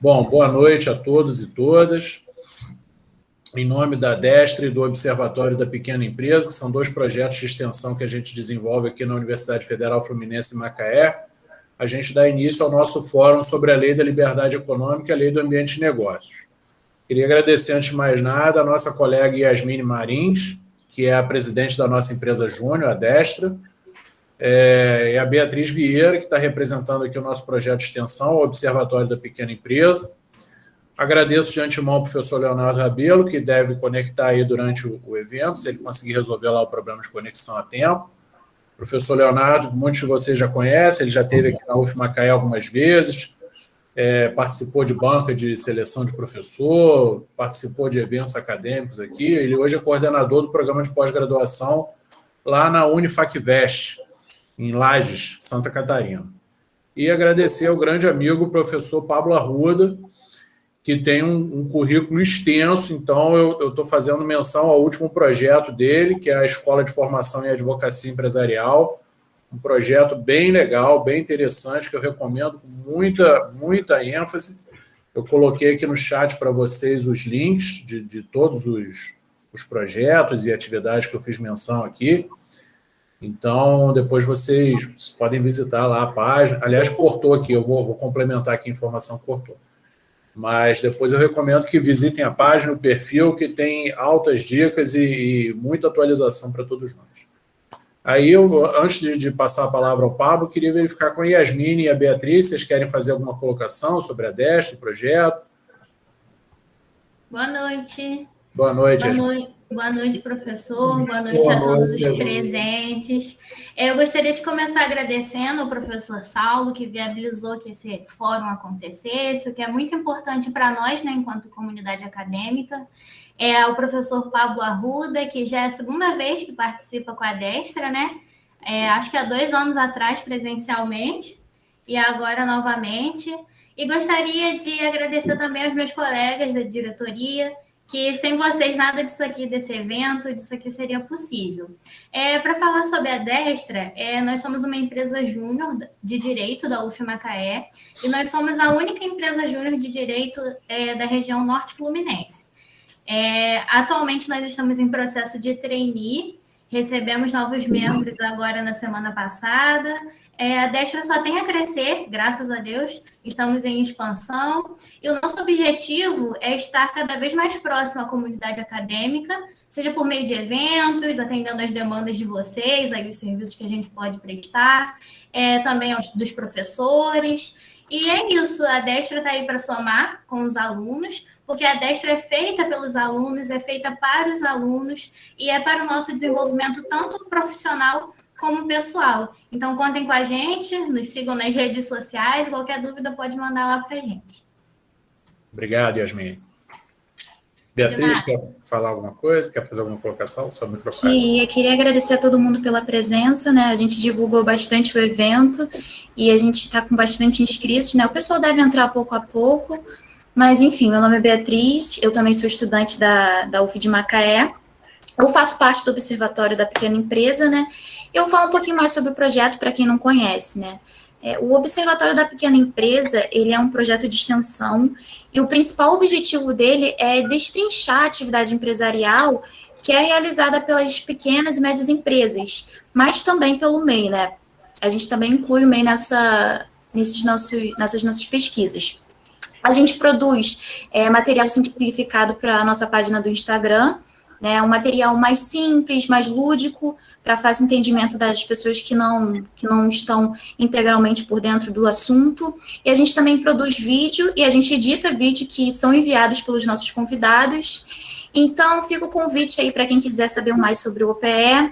Bom, boa noite a todos e todas. Em nome da Destra e do Observatório da Pequena Empresa, que são dois projetos de extensão que a gente desenvolve aqui na Universidade Federal Fluminense em Macaé, a gente dá início ao nosso fórum sobre a Lei da Liberdade Econômica e a Lei do Ambiente de Negócios. Queria agradecer, antes de mais nada, a nossa colega Yasmine Marins, que é a presidente da nossa empresa Júnior, a Destra, e a Beatriz Vieira, que está representando aqui o nosso projeto de extensão, o Observatório da Pequena Empresa. Agradeço de antemão ao professor Leonardo Rabelo, que deve conectar aí durante o evento, se ele conseguir resolver lá o problema de conexão a tempo. O professor Leonardo, muitos de vocês já conhecem, ele já esteve aqui na UF Macaé algumas vezes, participou de banca de seleção de professor, participou de eventos acadêmicos aqui, ele hoje é coordenador do programa de pós-graduação lá na Unifacvest, em Lages, Santa Catarina. E agradecer ao grande amigo, o professor Pablo Arruda, que tem um currículo extenso, então eu estou fazendo menção ao último projeto dele, que é a Escola de Formação em Advocacia Empresarial, um projeto bem legal, bem interessante, que eu recomendo com muita ênfase. Eu coloquei aqui no chat para vocês os links de todos os projetos e atividades que eu fiz menção aqui. Então, depois vocês podem visitar lá a página. Aliás, cortou aqui, eu vou complementar aqui a informação que cortou. Mas depois eu recomendo que visitem a página, o perfil, que tem altas dicas e muita atualização para todos nós. Aí, antes de passar a palavra ao Pablo, queria verificar com a Yasmine e a Beatriz, vocês querem fazer alguma colocação sobre a Destra, o projeto? Boa noite. Boa noite, Yasmine. Boa noite, professor. Boa noite a todos os presentes. Eu gostaria de começar agradecendo ao professor Saulo, que viabilizou que esse fórum acontecesse, o que é muito importante para nós, né, enquanto comunidade acadêmica. Ao professor Pablo Arruda, que já é a segunda vez que participa com a Destra, né? Acho que há 2 anos atrás, presencialmente, e agora novamente. E gostaria de agradecer também aos meus colegas da diretoria, que sem vocês nada disso aqui, desse evento, disso aqui seria possível. Para falar sobre a Destra, nós somos uma empresa júnior de direito da UF Macaé, e nós somos a única empresa júnior de direito da região norte fluminense. Atualmente nós estamos em processo de trainee, recebemos novos membros agora na semana passada. A Destra só tem a crescer, graças a Deus, estamos em expansão, e o nosso objetivo é estar cada vez mais próximo à comunidade acadêmica, seja por meio de eventos, atendendo às demandas de vocês, aí os serviços que a gente pode prestar, também dos professores. E é isso, a Destra está aí para somar com os alunos, porque a Destra é feita pelos alunos, é feita para os alunos e é para o nosso desenvolvimento tanto profissional como pessoal. Então, contem com a gente, nos sigam nas redes sociais, qualquer dúvida pode mandar lá para a gente. Obrigado, Yasmine. Beatriz, quer falar alguma coisa? Quer fazer alguma colocação? Seu microfone. Eu queria agradecer a todo mundo pela presença, né? A gente divulgou bastante o evento e a gente está com bastante inscritos, né? O pessoal deve entrar pouco a pouco, mas, enfim, meu nome é Beatriz, eu também sou estudante da UF de Macaé. Eu faço parte do Observatório da Pequena Empresa, né? Eu vou falar um pouquinho mais sobre o projeto para quem não conhece, né? O Observatório da Pequena Empresa, ele é um projeto de extensão e o principal objetivo dele é destrinchar a atividade empresarial que é realizada pelas pequenas e médias empresas, mas também pelo MEI, né? A gente também inclui o MEI nessas nossas pesquisas. A gente produz material simplificado para a nossa página do Instagram, né, um material mais simples, mais lúdico, para fácil entendimento das pessoas que não estão integralmente por dentro do assunto. E a gente também produz vídeo e a gente edita vídeo que são enviados pelos nossos convidados. Então, fica o convite aí para quem quiser saber mais sobre o OPE.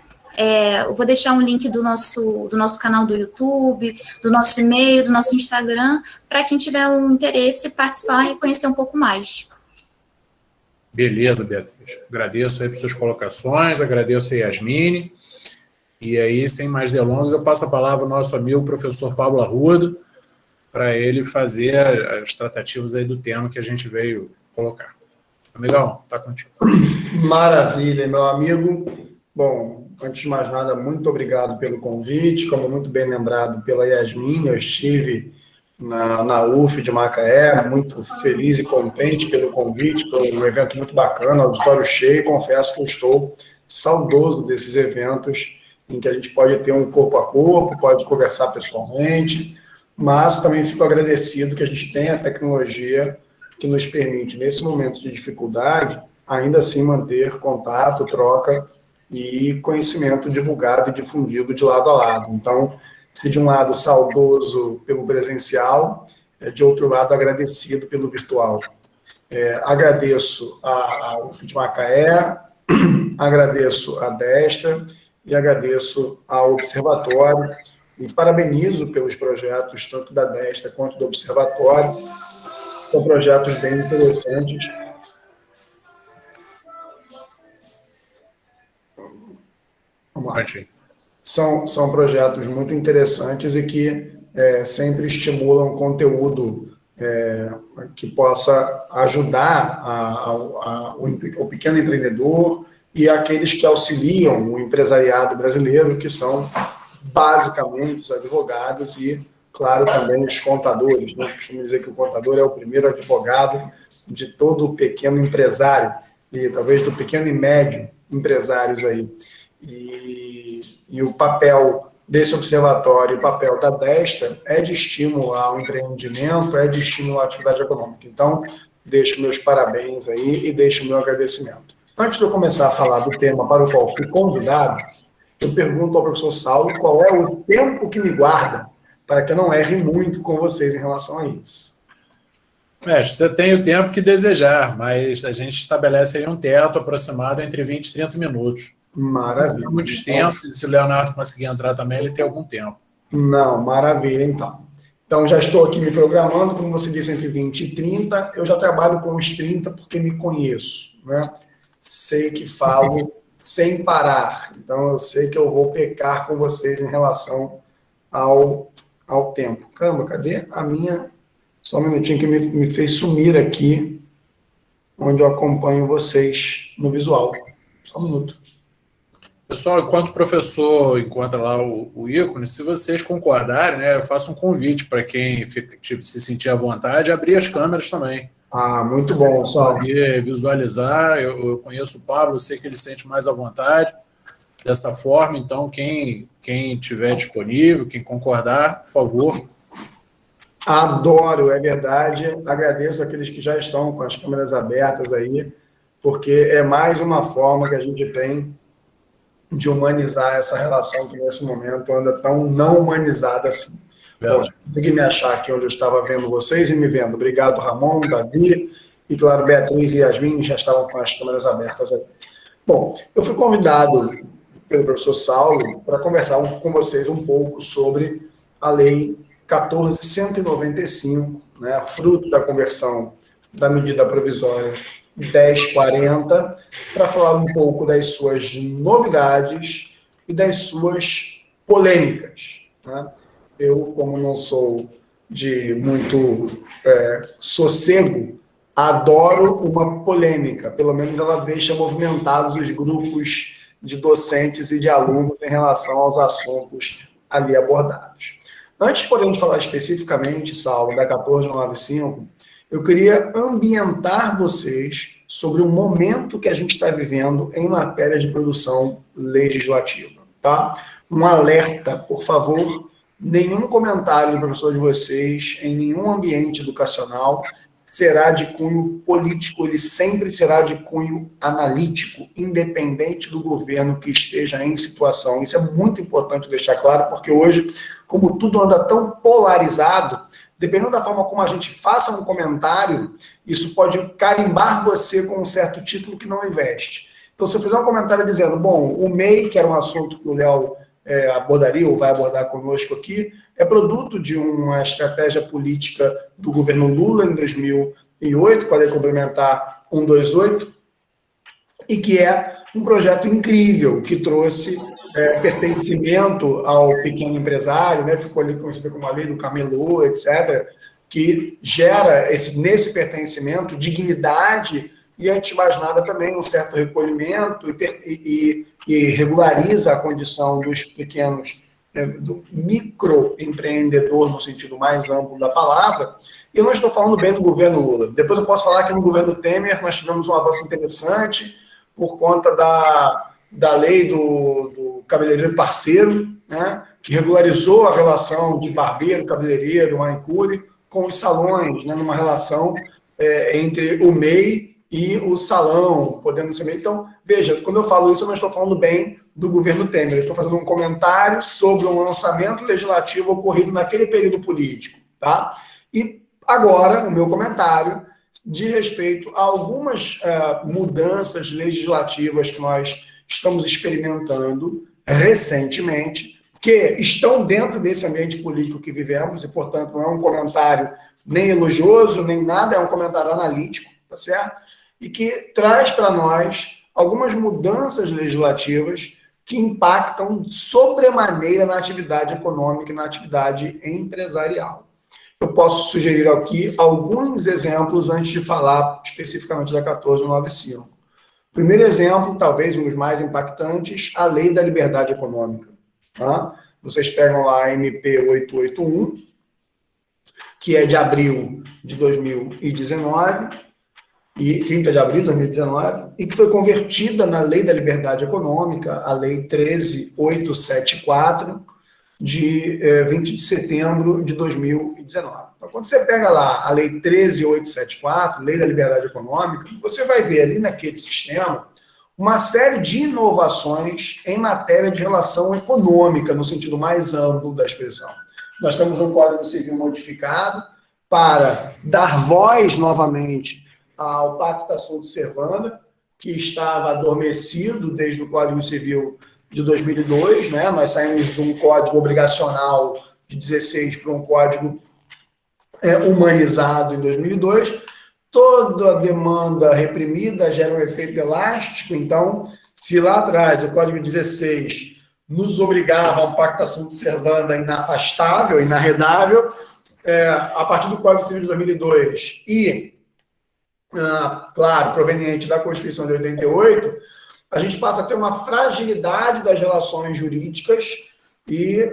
Eu vou deixar um link do nosso canal do YouTube, do nosso e-mail, do nosso Instagram, para quem tiver um interesse participar e conhecer um pouco mais. Beleza, Beatriz. Agradeço aí por suas colocações, agradeço a Yasmine. E aí, sem mais delongas, eu passo a palavra ao nosso amigo professor Pablo Arruda, para ele fazer as tratativas aí do tema que a gente veio colocar. Amigão, está contigo. Maravilha, meu amigo. Bom, antes de mais nada, muito obrigado pelo convite. Como muito bem lembrado pela Yasmine, eu estive na UF de Macaé, muito feliz e contente pelo convite, foi um evento muito bacana, auditório cheio, confesso que eu estou saudoso desses eventos em que a gente pode ter um corpo a corpo, pode conversar pessoalmente, mas também fico agradecido que a gente tenha a tecnologia que nos permite, nesse momento de dificuldade, ainda assim manter contato, troca e conhecimento divulgado e difundido de lado a lado. Então, se de um lado saudoso pelo presencial, de outro lado agradecido pelo virtual. Agradeço a UF de Macaé, agradeço a Destra e agradeço ao Observatório e parabenizo pelos projetos, tanto da Destra quanto do Observatório. São projetos bem interessantes. Vamos lá. São projetos muito interessantes e que sempre estimulam conteúdo que possa ajudar o pequeno empreendedor e aqueles que auxiliam o empresariado brasileiro, que são basicamente os advogados e, claro, também os contadores. Eu costumo dizer que o contador é o primeiro advogado de todo o pequeno empresário e talvez do pequeno e médio empresários aí. E o papel desse observatório, o papel da Destra é de estímulo ao empreendimento, é de estímulo à atividade econômica. Então, deixo meus parabéns aí e deixo meu agradecimento. Antes de eu começar a falar do tema para o qual fui convidado, eu pergunto ao professor Saulo qual é o tempo que me guarda para que eu não erre muito com vocês em relação a isso. Mestre, você tem o tempo que desejar, mas a gente estabelece aí um teto aproximado entre 20 e 30 minutos. Maravilha. É muito extenso, e se o Leonardo conseguir entrar também, ele tem algum tempo. Não, maravilha, então. Então, já estou aqui me programando, como você disse, entre 20 e 30. Eu já trabalho com os 30 porque me conheço, né? Sei que falo sem parar. Então, eu sei que eu vou pecar com vocês em relação ao tempo. Caramba, cadê a minha... Só um minutinho que me fez sumir aqui, onde eu acompanho vocês no visual. Só um minuto. Pessoal, enquanto o professor encontra lá o ícone, se vocês concordarem, né, eu faço um convite para quem se sentir à vontade, abrir as câmeras também. Ah, muito bom, Saulo. Visualizar, eu conheço o Pablo, eu sei que ele sente mais à vontade dessa forma, então quem tiver disponível, quem concordar, por favor. Adoro, é verdade. Agradeço àqueles que já estão com as câmeras abertas aí, porque é mais uma forma que a gente tem de humanizar essa relação que nesse momento anda tão não humanizada assim. Bom, consegui me achar aqui onde eu estava vendo vocês e me vendo. Obrigado, Ramon, Davi e, claro, Beatriz e Yasmin já estavam com as câmeras abertas aí. Bom, eu fui convidado pelo professor Saulo para conversar com vocês um pouco sobre a Lei 14.195, né, fruto da conversão da medida provisória 1040, para falar um pouco das suas novidades e das suas polêmicas. Né? Eu, como não sou de muito sossego, adoro uma polêmica, pelo menos ela deixa movimentados os grupos de docentes e de alunos em relação aos assuntos ali abordados. Antes, porém, de falar especificamente, Saulo, da 1495, eu queria ambientar vocês sobre o momento que a gente está vivendo em matéria de produção legislativa, tá? Um alerta, por favor, nenhum comentário do professor de vocês, em nenhum ambiente educacional, será de cunho político, ele sempre será de cunho analítico, independente do governo que esteja em situação. Isso é muito importante deixar claro, porque hoje, como tudo anda tão polarizado, dependendo da forma como a gente faça um comentário, isso pode carimbar você com um certo título que não investe. Então, se eu fizer um comentário dizendo, bom, o MEI, que era um assunto que o Léo abordaria ou vai abordar conosco aqui, é produto de uma estratégia política do governo Lula em 2008, com a Lei Complementar 128, e que é um projeto incrível, que trouxe pertencimento ao pequeno empresário, né, ficou ali conhecida como a lei do camelô, etc., que gera, nesse pertencimento, dignidade e, antes de mais nada, também um certo recolhimento e regulariza a condição dos pequenos do microempreendedor no sentido mais amplo da palavra, e eu não estou falando bem do governo Lula. Depois eu posso falar que no governo Temer nós tivemos um avanço interessante por conta da lei do cabeleireiro parceiro, né, que regularizou a relação de barbeiro, cabeleireiro, manicure com os salões, né, numa relação entre o MEI e o salão, podendo ser MEI. Então, veja, quando eu falo isso, eu não estou falando bem do governo Temer, eu estou fazendo um comentário sobre um lançamento legislativo ocorrido naquele período político, tá? E agora, o meu comentário diz respeito a algumas mudanças legislativas que nós estamos experimentando recentemente, que estão dentro desse ambiente político que vivemos, e, portanto, não é um comentário nem elogioso, nem nada, é um comentário analítico, tá certo? E que traz para nós algumas mudanças legislativas que impactam sobremaneira na atividade econômica e na atividade empresarial. Eu posso sugerir aqui alguns exemplos antes de falar especificamente da 1495. Primeiro exemplo, talvez um dos mais impactantes, a Lei da Liberdade Econômica. Tá? Vocês pegam lá a MP 881, que é de abril de 2019, e 30 de abril de 2019, e que foi convertida na Lei da Liberdade Econômica, a Lei 13.874, de 20 de setembro de 2019. Então, quando você pega lá a Lei 13.874, Lei da Liberdade Econômica, você vai ver ali naquele sistema uma série de inovações em matéria de relação econômica, no sentido mais amplo da expressão. Nós temos um Código Civil modificado para dar voz novamente ao Pacto da Sunt Servanda, que estava adormecido desde o Código Civil de 2002, né? Nós saímos de um código obrigacional de 16 para um código humanizado em 2002. Toda a demanda reprimida gera um efeito elástico, então, se lá atrás o Código 16 nos obrigava a um Pacto da Sunt Servanda inafastável, inarredável, a partir do Código Civil de 2002 e claro, proveniente da Constituição de 88, a gente passa a ter uma fragilidade das relações jurídicas e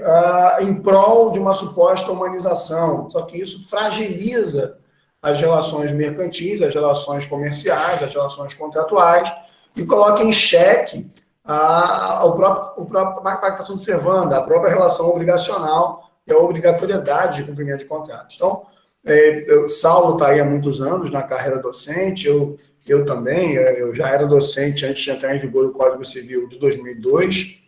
em prol de uma suposta humanização. Só que isso fragiliza as relações mercantis, as relações comerciais, as relações contratuais e coloca em xeque o próprio Pacto da Sunt Servanda, a própria relação obrigacional e a obrigatoriedade de cumprimento de contratos. Então, Saulo está aí há muitos anos na carreira docente, eu também, eu já era docente antes de entrar em vigor o Código Civil de 2002,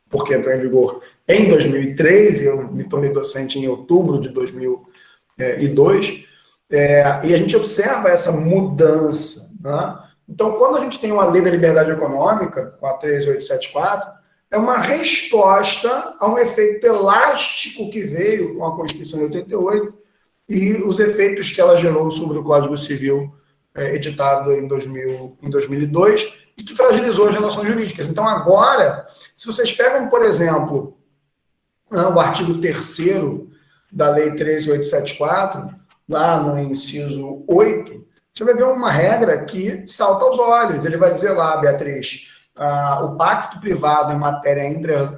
porque entrou em vigor em 2003, eu me tornei docente em outubro de 2002, e a gente observa essa mudança, né? Então, quando a gente tem uma Lei da Liberdade Econômica, com a 13874, é uma resposta a um efeito elástico que veio com a Constituição de 88, e os efeitos que ela gerou sobre o Código Civil editado em 2002 e que fragilizou as relações jurídicas. Então, agora, se vocês pegam, por exemplo, o artigo 3º da Lei 13.874, lá no inciso 8, você vai ver uma regra que salta aos olhos. Ele vai dizer lá, Beatriz, o pacto privado em matéria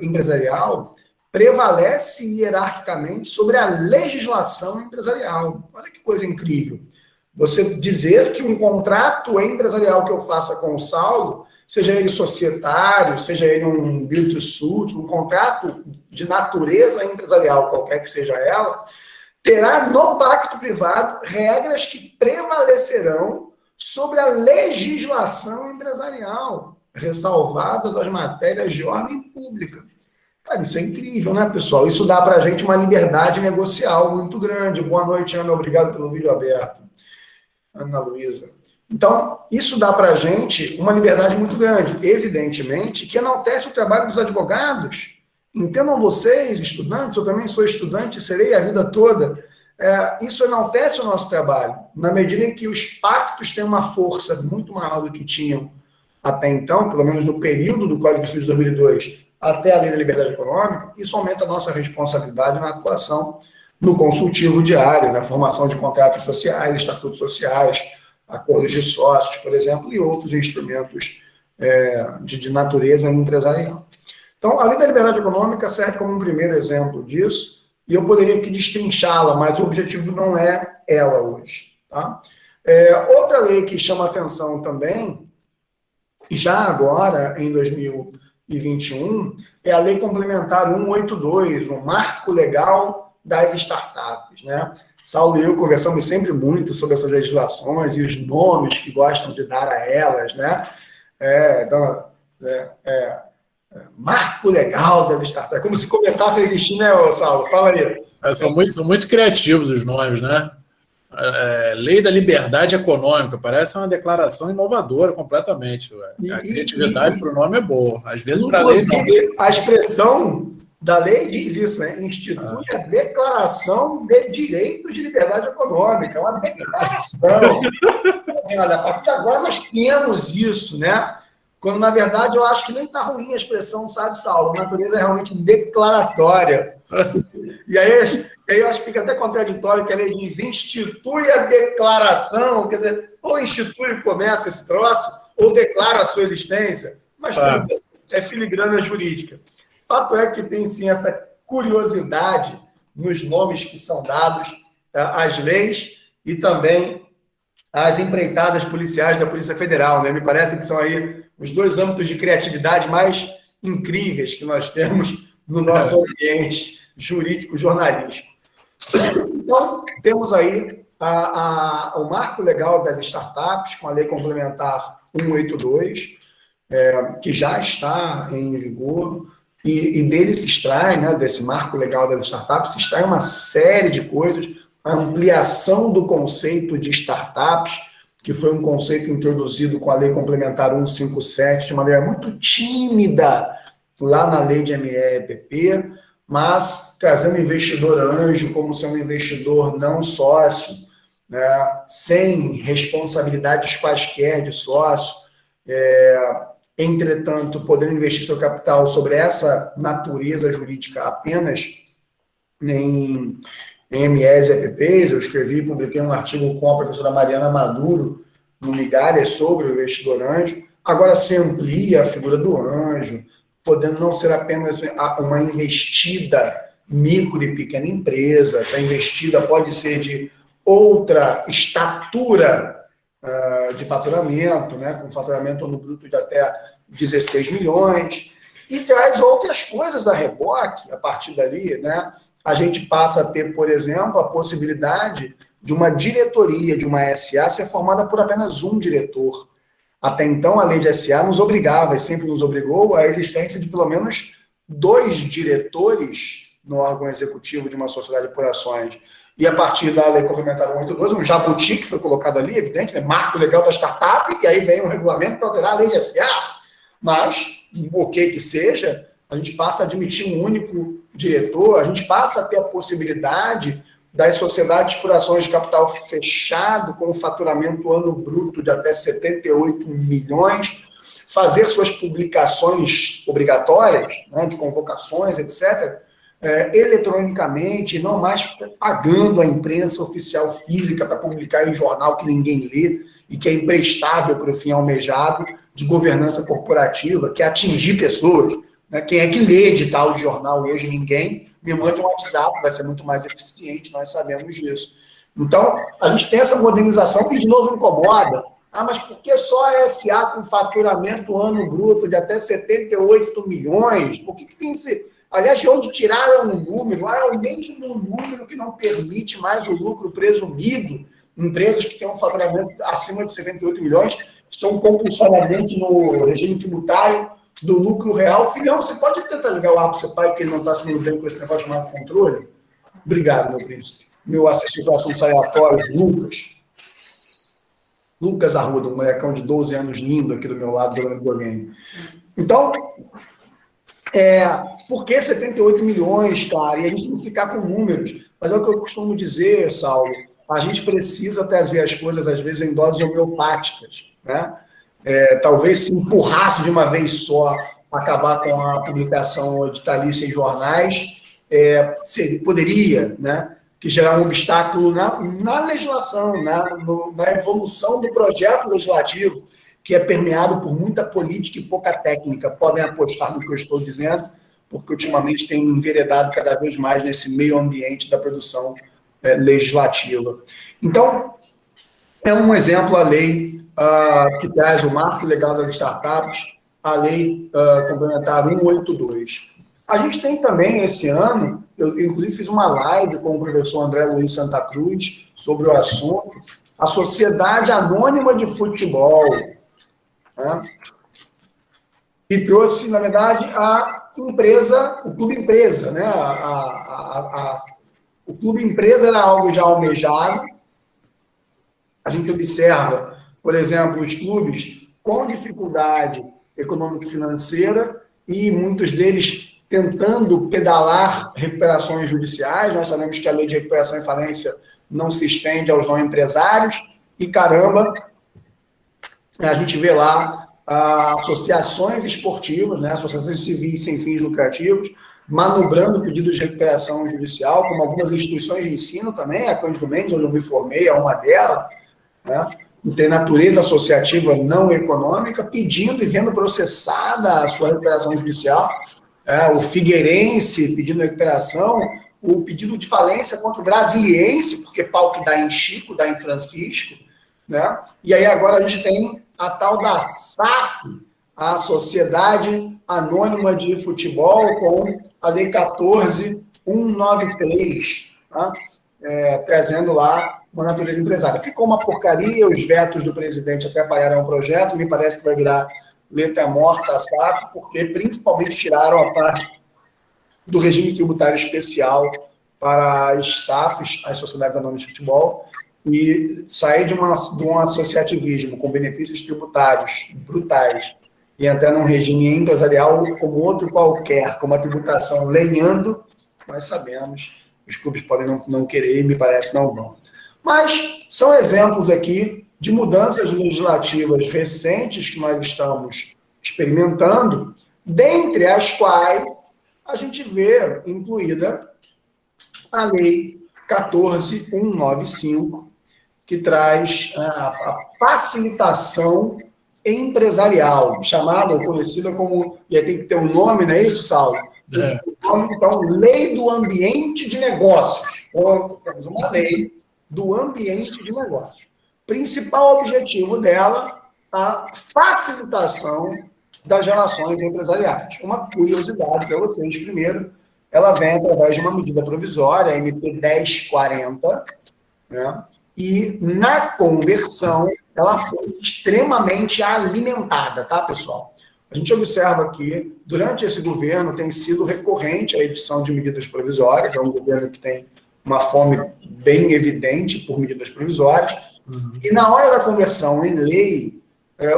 empresarial prevalece hierarquicamente sobre a legislação empresarial. Olha que coisa incrível. Você dizer que um contrato empresarial que eu faça com o Saulo, seja ele societário, seja ele um build to suit, um contrato de natureza empresarial, qualquer que seja ela, terá no pacto privado regras que prevalecerão sobre a legislação empresarial, ressalvadas as matérias de ordem pública. Cara, isso é incrível, né, pessoal? Isso dá para a gente uma liberdade negocial muito grande. Boa noite, Ana. Obrigado pelo vídeo aberto. Ana Luísa. Então, isso dá para a gente uma liberdade muito grande. Evidentemente, que enaltece o trabalho dos advogados. Entendam vocês, estudantes, eu também sou estudante, serei a vida toda. Isso enaltece o nosso trabalho, na medida em que os pactos têm uma força muito maior do que tinham até então, pelo menos no período do Código Civil de 2002, até a Lei da Liberdade Econômica. Isso aumenta a nossa responsabilidade na atuação no consultivo diário, na formação de contratos sociais, estatutos sociais, acordos de sócios, por exemplo, e outros instrumentos de natureza empresarial. Então, a Lei da Liberdade Econômica serve como um primeiro exemplo disso, e eu poderia aqui destrinchá-la, mas o objetivo não é ela hoje. Tá? Outra lei que chama atenção também, já agora, em 2021, é a Lei Complementar 182, o Marco Legal das Startups. Né? Saulo e eu conversamos sempre muito sobre essas legislações e os nomes que gostam de dar a elas, né? Marco Legal das Startups. É como se começasse a existir, né, Saulo? Fala aí. São muito criativos os nomes, né? Lei da Liberdade Econômica, parece uma declaração inovadora completamente. A criatividade para o nome é boa. Às vezes, para a lei. Inclusive, a expressão da lei diz isso, né? Institui a Declaração de Direitos de Liberdade Econômica. É uma declaração. Olha, a partir de agora nós temos isso, né? Quando, na verdade, eu acho que nem está ruim a expressão, sabe, Saulo? A natureza é realmente declaratória. E aí eu acho que fica até contraditório que a lei diz institui a declaração, quer dizer, ou institui e começa esse troço, ou declara a sua existência. Mas tudo bem, é filigrana jurídica. Fato é que tem, sim, essa curiosidade nos nomes que são dados às leis e também às empreitadas policiais da Polícia Federal, né? Me parece que são aí os dois âmbitos de criatividade mais incríveis que nós temos no nosso ambiente jurídico jornalístico. Então, temos aí o Marco Legal das Startups, com a Lei Complementar 182, que já está em vigor, e dele se extrai, né, desse Marco Legal das Startups, se extrai uma série de coisas, a ampliação do conceito de startups, que foi um conceito introduzido com a Lei Complementar 157, de maneira muito tímida, lá na lei de ME-EPP, mas trazendo investidor anjo como sendo um investidor não sócio, né, sem responsabilidades quaisquer de sócio, entretanto, podendo investir seu capital sobre essa natureza jurídica apenas em MEs e EPPs. Eu escrevi e publiquei um artigo com a professora Mariana Maduro no Migalhas sobre o investidor anjo. Agora se amplia a figura do anjo, podendo não ser apenas uma investida micro e pequena empresa. Essa investida pode ser de outra estatura de faturamento, né, com faturamento no bruto de até 16 milhões, e traz outras coisas a reboque. A partir dali, né, a gente passa a ter, por exemplo, a possibilidade de uma diretoria de uma SA ser formada por apenas um diretor. Até então, a lei de SA nos obrigava, e sempre nos obrigou, à existência de pelo menos 2 diretores no órgão executivo de uma sociedade por ações. E a partir da Lei Complementar 182, um jabuti que foi colocado ali, evidente, né? Marco Legal da Startup, e aí vem um regulamento para alterar a lei de SA. Mas, o que seja, a gente passa a admitir um único diretor, a gente passa a ter a possibilidade das sociedades por ações de capital fechado, com faturamento ano bruto de até 78 milhões, fazer suas publicações obrigatórias, né, de convocações, etc., eletronicamente, não mais pagando a imprensa oficial física para publicar em jornal que ninguém lê e que é imprestável para o fim almejado de governança corporativa, que é atingir pessoas. Né? Quem é que lê edital de jornal hoje? Ninguém. Me mande um WhatsApp, vai ser muito mais eficiente, nós sabemos disso. Então, a gente tem essa modernização que, de novo, incomoda. Mas por que só a SA com faturamento ano bruto de até 78 milhões? Por que tem esse... Aliás, de onde tiraram o número? É o mesmo número que não permite mais o lucro presumido. Empresas que têm um faturamento acima de 78 milhões estão compulsoriamente no regime tributário do lucro real. Filhão, você pode tentar ligar o ar para o seu pai que ele não está se dando bem com esse negócio chamado controle? Obrigado, meu príncipe. Meu assessor de assuntos aleatórios, Lucas Arruda, um molecão de 12 anos lindo aqui do meu lado, jogando videogame. Então, por que 78 milhões, cara? E a gente tem que ficar com números. Mas é o que eu costumo dizer, Saulo, a gente precisa trazer as coisas, às vezes, em doses homeopáticas, né? Talvez se empurrasse de uma vez só acabar com a publicação editalícia em jornais, poderia, né, que gerar um obstáculo na legislação, na evolução do projeto legislativo, que é permeado por muita política e pouca técnica. Podem apostar no que eu estou dizendo, porque ultimamente tem enveredado cada vez mais nesse meio ambiente da produção legislativa. Então, é um exemplo a lei que traz o marco legal das startups, a lei complementar 182. A gente tem também, esse ano, eu inclusive fiz uma live com o professor André Luiz Santa Cruz sobre o assunto, a Sociedade Anônima de Futebol, né? Que trouxe, na verdade, a empresa, o Clube Empresa, né? O Clube Empresa era algo já almejado. A gente observa, por exemplo, os clubes com dificuldade econômico-financeira e muitos deles tentando pedalar recuperações judiciais. Nós sabemos que a lei de recuperação e falência não se estende aos não empresários e, caramba, a gente vê lá associações esportivas, né, associações civis sem fins lucrativos, manobrando pedidos de recuperação judicial, como algumas instituições de ensino também, a Cândido Mendes, onde eu me formei, é uma delas, né, tem natureza associativa não econômica, pedindo e vendo processada a sua recuperação judicial, o Figueirense pedindo recuperação, o pedido de falência contra o Brasiliense, porque pau que dá em Chico, dá em Francisco, né? E aí agora a gente tem a tal da SAF, a Sociedade Anônima de Futebol, com a Lei 14.193, tá? Trazendo lá uma natureza empresária. Ficou uma porcaria, os vetos do presidente atrapalharam o projeto, me parece que vai virar letra morta a SAF, porque principalmente tiraram a parte do regime tributário especial para as SAFs, as Sociedades Anônimas de Futebol, e sair de um associativismo com benefícios tributários brutais e entrar num regime empresarial como outro qualquer, com uma tributação lenhando, nós sabemos, os clubes podem não querer e me parece não vão. Mas são exemplos aqui de mudanças legislativas recentes que nós estamos experimentando, dentre as quais a gente vê incluída a Lei 14.195, que traz a facilitação empresarial, chamada, conhecida como, e aí tem que ter um nome, não é isso, Saulo? Então, Lei do Ambiente de Negócios. Então, temos uma lei do ambiente de negócios. Principal objetivo dela, a facilitação das relações empresariais. Uma curiosidade para vocês, primeiro, ela vem através de uma medida provisória, a MP 1040, né? E na conversão, ela foi extremamente alimentada, tá, pessoal? A gente observa que, durante esse governo, tem sido recorrente a edição de medidas provisórias, é um governo que tem uma fome bem evidente por medidas provisórias, e na hora da conversão em lei,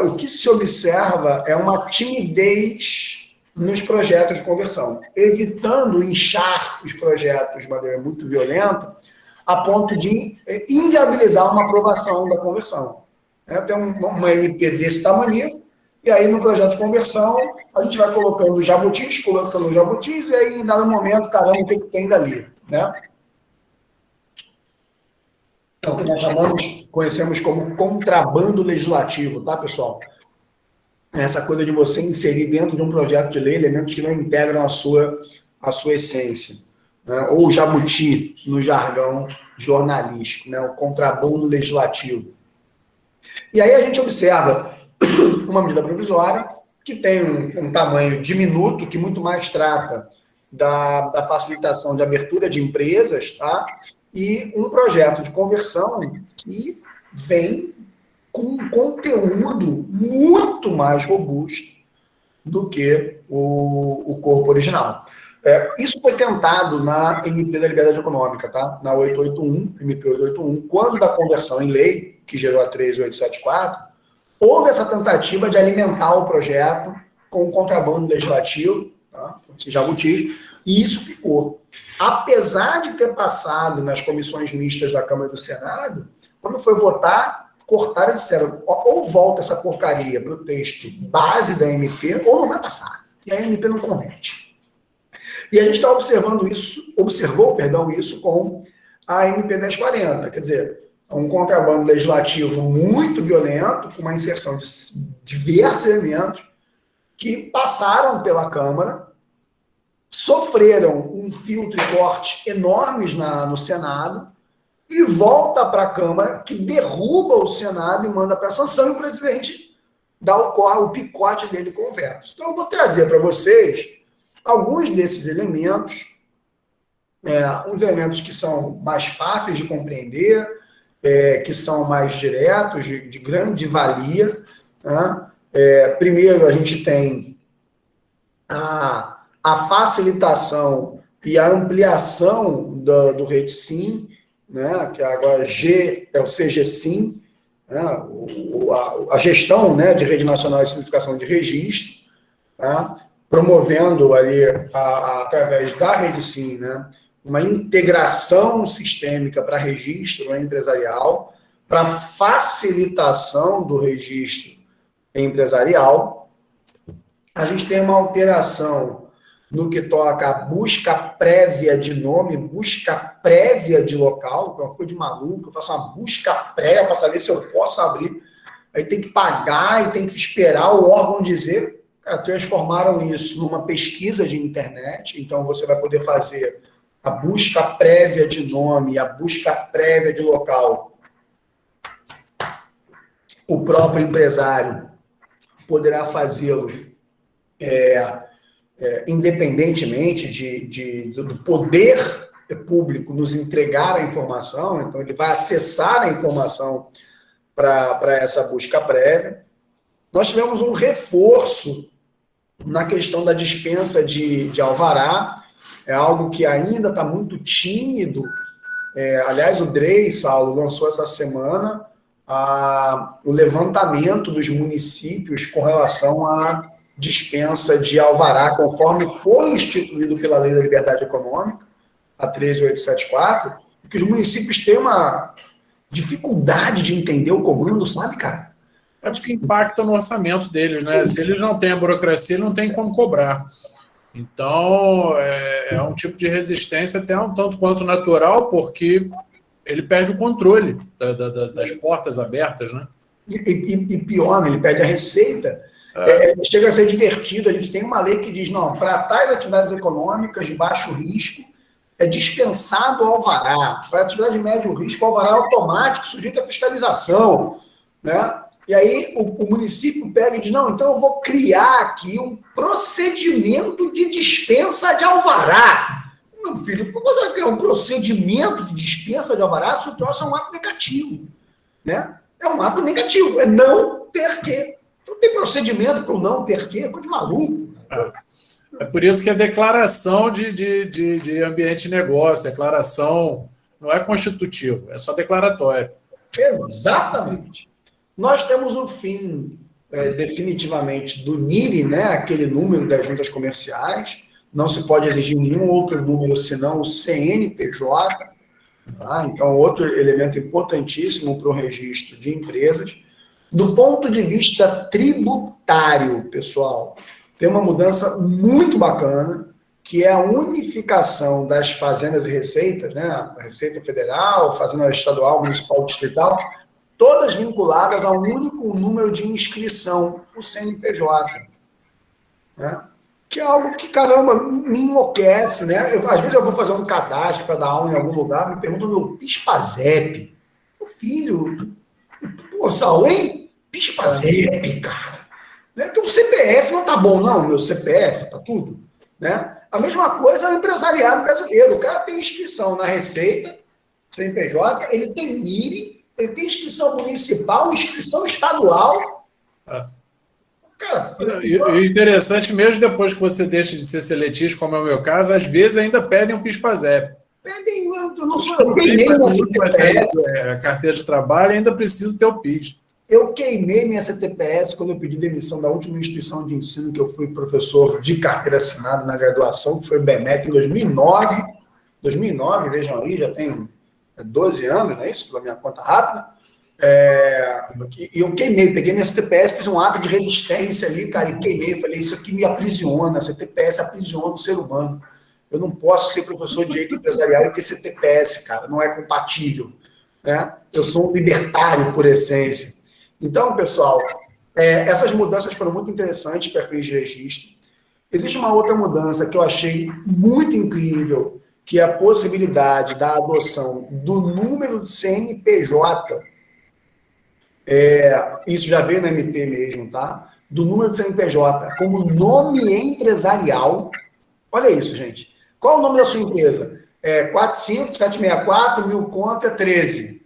o que se observa é uma timidez nos projetos de conversão, evitando inchar os projetos de maneira muito violenta, a ponto de inviabilizar uma aprovação da conversão. Tem uma MP desse tamanho, e aí no projeto de conversão, a gente vai colocando jabutis, e aí em dado momento, caramba, o que tem dali, né? É o que nós conhecemos como contrabando legislativo, tá, pessoal? Essa coisa de você inserir dentro de um projeto de lei elementos que não integram a sua essência, né? Ou jabuti, no jargão jornalístico, né? O contrabando legislativo. E aí a gente observa uma medida provisória que tem um tamanho diminuto, que muito mais trata da facilitação de abertura de empresas, tá? E um projeto de conversão que vem com um conteúdo muito mais robusto do que o corpo original. Isso foi tentado na MP da Liberdade Econômica, tá? Na 881, MP 881, quando da conversão em lei, que gerou a 13874, houve essa tentativa de alimentar o projeto com o contrabando legislativo, tá? Jabuti, e isso ficou. Apesar de ter passado nas comissões mistas da Câmara e do Senado, quando foi votar, cortaram e disseram, ou volta essa porcaria para o texto base da MP, ou não vai passar. E a MP não converte. E a gente está observando isso, observou isso com a MP 1040, quer dizer, um contrabando legislativo muito violento, com uma inserção de diversos elementos que passaram pela Câmara, sofreram um filtro e corte enormes no Senado e volta para a Câmara, que derruba o Senado e manda para a sanção, e o presidente dá o picote dele com o veto. Então, eu vou trazer para vocês alguns desses elementos, uns elementos que são mais fáceis de compreender, que são mais diretos, de grande valia. Tá? Primeiro, a gente tem a facilitação e a ampliação do Rede Sim, né, que agora é o CGSIM, né, a gestão, né, de Rede Nacional de Simplificação de Registro, tá, promovendo ali, através da Rede Sim, né, uma integração sistêmica para registro empresarial, para facilitação do registro empresarial. A gente tem uma alteração no que toca a busca prévia de nome, busca prévia de local, que é uma coisa de maluco. Eu faço uma busca prévia para saber se eu posso abrir. Aí tem que pagar e tem que esperar o órgão dizer. Cara, transformaram isso numa pesquisa de internet, então você vai poder fazer a busca prévia de nome, a busca prévia de local. O próprio empresário poderá fazê-lo independentemente do poder público nos entregar a informação, então ele vai acessar a informação para essa busca prévia. Nós tivemos um reforço na questão da dispensa de alvará, é algo que ainda está muito tímido. Aliás, o DREI, Saulo, lançou essa semana o levantamento dos municípios com relação à dispensa de alvará, conforme foi instituído pela Lei da Liberdade Econômica, a 13874, que os municípios têm uma dificuldade de entender o comando, sabe, cara? Acho que impacta no orçamento deles, né? Se eles não têm a burocracia, não tem como cobrar. Então, é um tipo de resistência até um tanto quanto natural, porque ele perde o controle das portas abertas, né? E pior, né? Ele perde a receita. Chega a ser divertido. A gente tem uma lei que diz, não, para tais atividades econômicas de baixo risco, é dispensado o alvará. Para atividade de médio risco, o alvará é automático, sujeito à fiscalização, né? E aí o município pega e diz, não, então eu vou criar aqui um procedimento de dispensa de alvará. Meu filho, por que é um procedimento de dispensa de alvará se o troço é um ato negativo, né? É um ato negativo, é não ter que. Não tem procedimento para o não ter que, é coisa de maluco. É por isso que a declaração de ambiente de negócio, declaração não é constitutivo, é só declaratório. Exatamente. Nós temos o fim, definitivamente, do NIRI, né, aquele número das juntas comerciais. Não se pode exigir nenhum outro número senão o CNPJ. Tá? Então, outro elemento importantíssimo para o registro de empresas. Do ponto de vista tributário, pessoal, tem uma mudança muito bacana, que é a unificação das fazendas e receitas, né? A Receita Federal, Fazenda Estadual, Municipal, Distrital, todas vinculadas a um único número de inscrição, o CNPJ. Né? Que é algo que, caramba, me enlouquece, né? Às vezes eu vou fazer um cadastro para dar aula em algum lugar, me perguntam meu PIS/PASEP. Meu filho, pô, Saulo, hein? PIS/PASEP, cara. Né? Então o CPF não tá bom, não, meu CPF, tá tudo. Né? A mesma coisa é o empresariado brasileiro. O cara tem inscrição na Receita, CNPJ, ele tem NIRI, ele tem inscrição municipal, inscrição estadual. Cara, e interessante, mesmo depois que você deixa de ser seletista, como é o meu caso, às vezes ainda pedem um PIS/PASEP. Pedem, eu não sou, eu queimei minha CTPS. A carteira de trabalho ainda precisa ter o PIS. Eu queimei minha CTPS quando eu pedi demissão da última instituição de ensino que eu fui professor de carteira assinada na graduação, que foi o BMEC, em 2009. 2009, vejam aí, já tem 12 anos, não é isso? Pela minha conta rápida. E eu queimei, peguei minha CTPS, fiz um ato de resistência ali, cara, e queimei. Falei, isso aqui me aprisiona, a CTPS aprisiona o ser humano. Eu não posso ser professor de direito empresarial e ter CTPS, cara, não é compatível. Né? Eu sou um libertário por essência. Então, pessoal, essas mudanças foram muito interessantes para fins de registro. Existe uma outra mudança que eu achei muito incrível, que é a possibilidade da adoção do número de CNPJ. Isso já veio no MP mesmo, tá? Do número de CNPJ como nome empresarial. Olha isso, gente. Qual é o nome da sua empresa? 45764, 1000 conta, 13.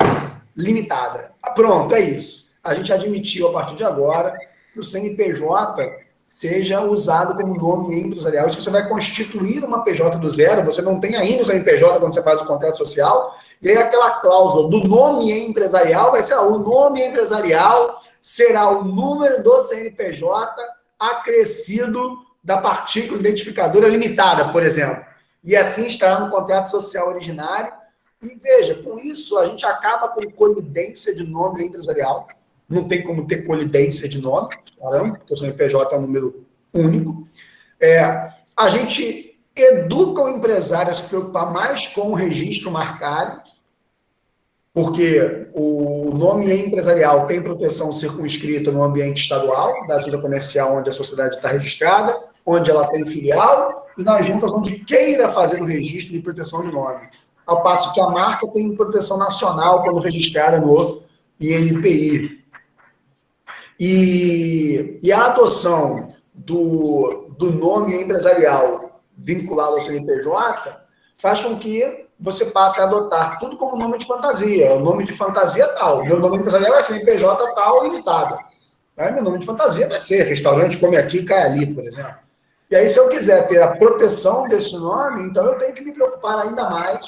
Limitada. Pronto, é isso. A gente admitiu, a partir de agora, que o CNPJ seja usado como nome empresarial. E se você vai constituir uma PJ do zero, você não tem ainda o CNPJ quando você faz o contrato social, e aí aquela cláusula do nome empresarial vai ser, o nome empresarial será o número do CNPJ acrescido da partícula identificadora limitada, por exemplo. E assim estará no contrato social originário. E veja, com isso a gente acaba com colidência de nome empresarial. Não tem como ter colidência de nome, caramba, porque o CNPJ é um número único. A gente educa o empresário a se preocupar mais com o registro marcário, porque o nome empresarial tem proteção circunscrita no ambiente estadual, da ajuda comercial onde a sociedade está registrada, onde ela tem filial, e nas juntas onde queira fazer o registro de proteção de nome. Ao passo que a marca tem proteção nacional quando registrada no INPI. E a adoção do nome empresarial vinculado ao CNPJ faz com que você passe a adotar tudo como nome de fantasia. O nome de fantasia é tal. Meu nome empresarial é CNPJ tal, limitado. Meu nome de fantasia vai ser restaurante come aqui, cai ali, por exemplo. E aí, se eu quiser ter a proteção desse nome, então eu tenho que me preocupar ainda mais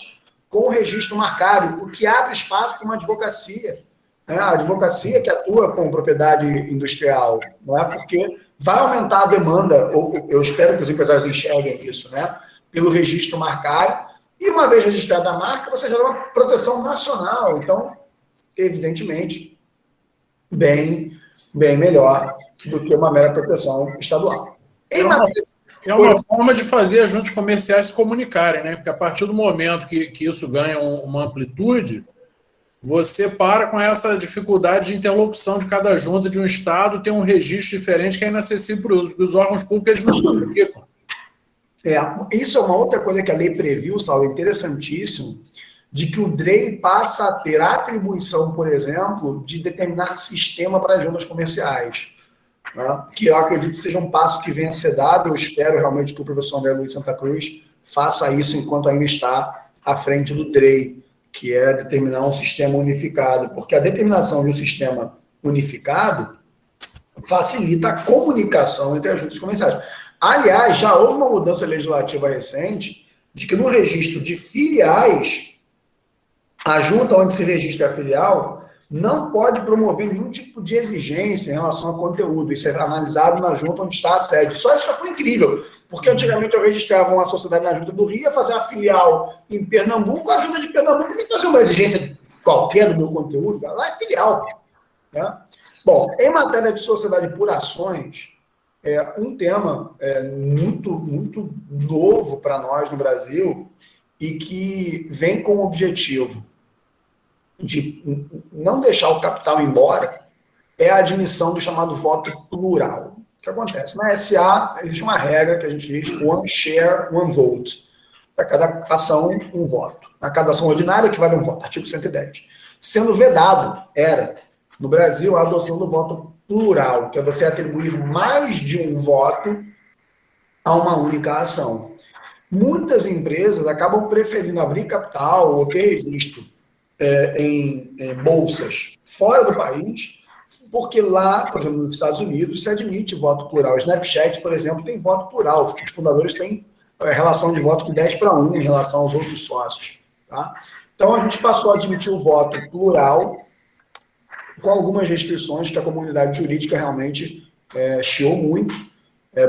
com o registro marcário, o que abre espaço para uma advocacia. A advocacia que atua com propriedade industrial, não é? Porque vai aumentar a demanda, ou eu espero que os empresários enxerguem isso, né? Pelo registro marcário, e uma vez registrada a marca, você gera uma proteção nacional. Então, evidentemente, bem melhor do que uma mera proteção estadual. É uma forma de fazer as juntas comerciais se comunicarem, né? Porque a partir do momento que isso ganha uma amplitude, você para com essa dificuldade de interlocução de cada junta de um estado, tem um registro diferente que é inacessível para os órgãos públicos, eles não se comunicam. Isso é uma outra coisa que a lei previu, Saulo, interessantíssimo, de que o DREI passa a ter a atribuição, por exemplo, de determinar sistema para as juntas comerciais. Né? Que eu acredito que seja um passo que venha a ser dado. Eu espero realmente que o professor André Luiz Santa Cruz faça isso enquanto ainda está à frente do DREI, que é determinar um sistema unificado, porque a determinação de um sistema unificado facilita a comunicação entre as juntas comerciais. Aliás, já houve uma mudança legislativa recente de que no registro de filiais, a junta onde se registra a filial não pode promover nenhum tipo de exigência em relação ao conteúdo. Isso é analisado na junta onde está a sede. Só isso já foi incrível, porque antigamente eu registrava uma sociedade na junta do Rio, ia fazer a filial em Pernambuco, a junta de Pernambuco me fazia uma exigência qualquer do meu conteúdo, lá é filial. Né? Bom, em matéria de sociedade por ações, um tema muito, muito novo para nós no Brasil e que vem com o objetivo de não deixar o capital embora, é a admissão do chamado voto plural. O que acontece? Na SA, existe uma regra que a gente diz one share, one vote. Para cada ação, um voto. Na cada ação ordinária, equivale a um voto. Artigo 110. Sendo vedado, no Brasil, a adoção do voto plural, que é você atribuir mais de um voto a uma única ação. Muitas empresas acabam preferindo abrir capital ou ter registro em bolsas fora do país, porque lá, por exemplo, nos Estados Unidos, se admite voto plural. O Snapchat, por exemplo, tem voto plural. Os fundadores têm relação de voto de 10-1 em relação aos outros sócios. Tá? Então, a gente passou a admitir o voto plural com algumas restrições que a comunidade jurídica realmente chiou muito.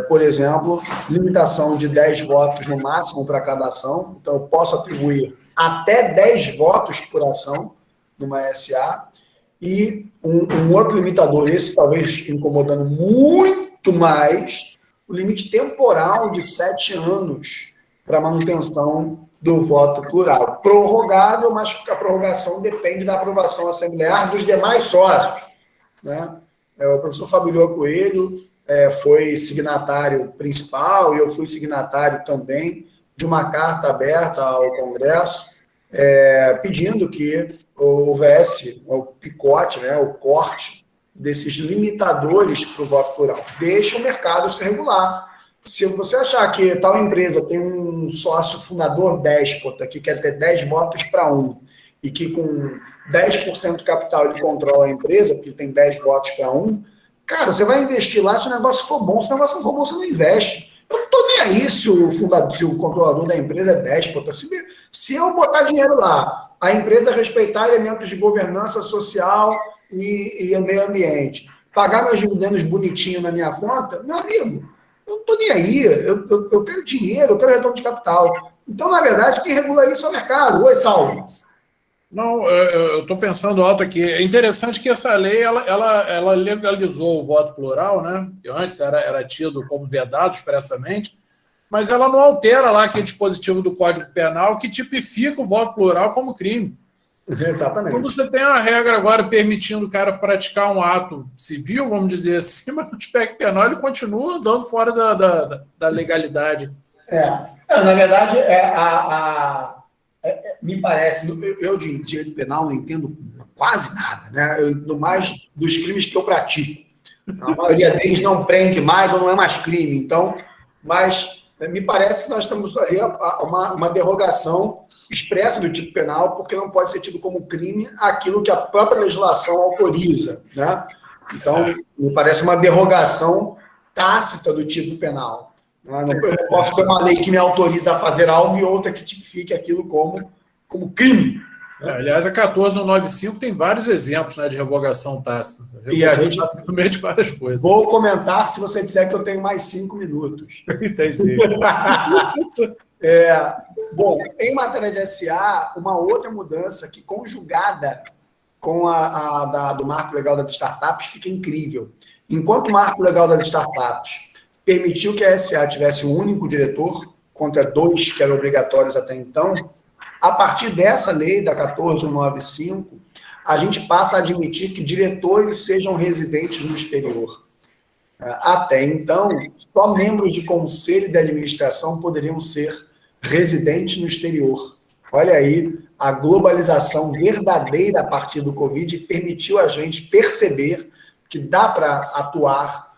Por exemplo, limitação de 10 votos no máximo para cada ação. Então, eu posso atribuir até 10 votos por ação numa SA. E um outro limitador, esse talvez incomodando muito mais, o limite temporal de 7 anos para manutenção do voto plural. Prorrogável, mas a prorrogação depende da aprovação assemblear dos demais sócios. Né? O professor Fabílio Coelho foi signatário principal, e eu fui signatário também de uma carta aberta ao Congresso, pedindo que houvesse o picote, né, o corte desses limitadores para o voto plural. Deixa o mercado se regular. Se você achar que tal empresa tem um sócio fundador déspota, que quer ter 10 votos para 1, e que com 10% do capital ele controla a empresa, porque ele tem 10 votos para 1, cara, você vai investir lá se o negócio for bom. Se o negócio não for bom, você não investe. Eu não estou nem aí se o controlador da empresa é déspota. Se eu botar dinheiro lá, a empresa respeitar elementos de governança social e meio ambiente, pagar meus dividendos bonitinho na minha conta, meu amigo, eu não estou nem aí. Eu quero dinheiro, eu quero retorno de capital. Então, na verdade, quem regula isso é o mercado. Oi, Saulo. Não, eu estou pensando alto aqui. É interessante que essa lei ela legalizou o voto plural, né? Que antes era tido como vedado expressamente, mas ela não altera lá aquele dispositivo do Código Penal que tipifica o voto plural como crime. Exatamente. Quando você tem a regra agora permitindo o cara praticar um ato civil, vamos dizer assim, mas no aspecto penal ele continua andando fora da legalidade. Na verdade, me parece, eu de direito penal não entendo quase nada, né? No mais dos crimes que eu pratico. A maioria deles não prende mais ou não é mais crime. Então, mas me parece que nós estamos ali uma derrogação expressa do tipo penal, porque não pode ser tido como crime aquilo que a própria legislação autoriza, né? Então, me parece uma derrogação tácita do tipo penal. Eu não posso ter uma lei que me autoriza a fazer algo e outra que tipifique aquilo como crime. Aliás, a 1495 tem vários exemplos, né, de revogação tácita. E a gente no meio de várias coisas. Vou comentar se você disser que eu tenho mais 5 minutos. Tem sim. Bom, em matéria de SA, uma outra mudança que, conjugada com a do Marco Legal das Startups, fica incrível. Enquanto o Marco Legal das Startups permitiu que a SA tivesse um único diretor, contra 2 que eram obrigatórios até então, a partir dessa lei, da 1495, a gente passa a admitir que diretores sejam residentes no exterior. Até então, só membros de conselho de administração poderiam ser residentes no exterior. Olha aí, a globalização verdadeira a partir do Covid permitiu a gente perceber que dá para atuar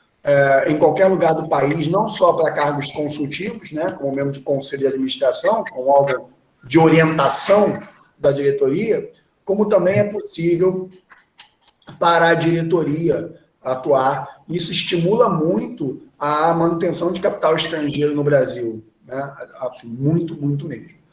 em qualquer lugar do país, não só para cargos consultivos, né, como membro de conselho de administração, como órgão de orientação da diretoria, como também é possível para a diretoria atuar. Isso estimula muito a manutenção de capital estrangeiro no Brasil, né? Assim, muito, muito mesmo.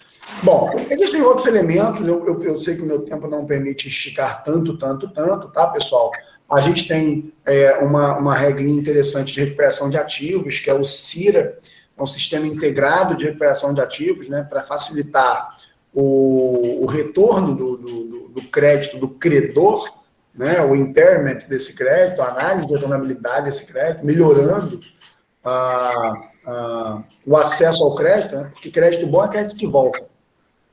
Bom, existem outros elementos, eu sei que o meu tempo não permite esticar tanto, tá, pessoal? A gente tem uma regrinha interessante de recuperação de ativos, que é o CIRA, é um sistema integrado de recuperação de ativos, né, para facilitar o retorno do crédito do credor, né, o impairment desse crédito, a análise de retornabilidade desse crédito, melhorando o acesso ao crédito, né, porque crédito bom é crédito que volta.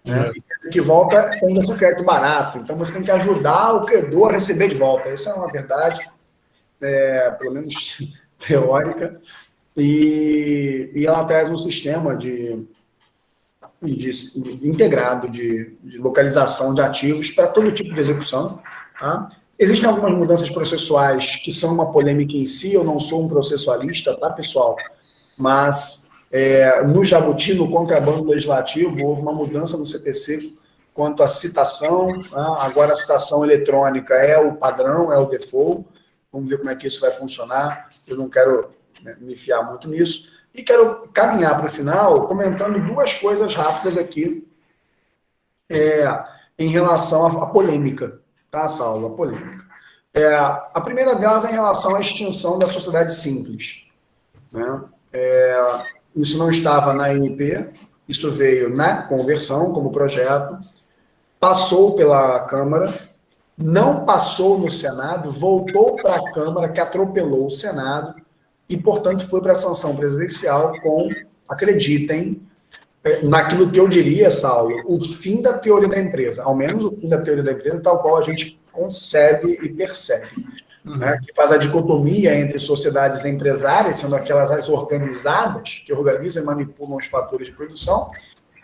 Né? E crédito que volta tende a ser crédito barato, então você tem que ajudar o credor a receber de volta. Isso é uma verdade, pelo menos teórica, e ela traz um sistema integrado de localização de ativos para todo tipo de execução. Tá? Existem algumas mudanças processuais que são uma polêmica em si, eu não sou um processualista, tá, pessoal? Mas no Jabuti, no contrabando legislativo, houve uma mudança no CPC quanto à citação, tá? Agora a citação eletrônica é o padrão, é o default, vamos ver como é que isso vai funcionar, eu não quero me enfiar muito nisso. E quero caminhar para o final comentando 2 coisas rápidas aqui em relação à polêmica, tá, Saulo? A polêmica. A primeira delas é em relação à extinção da sociedade simples. Né? Isso não estava na MP, isso veio na conversão como projeto, passou pela Câmara, não passou no Senado, voltou para a Câmara, que atropelou o Senado, e, portanto, foi para a sanção presidencial com, acreditem, naquilo que eu diria, Saulo, o fim da teoria da empresa, ao menos o fim da teoria da empresa, tal qual a gente concebe e percebe. né, que faz a dicotomia entre sociedades empresárias, sendo aquelas as organizadas, que organizam e manipulam os fatores de produção,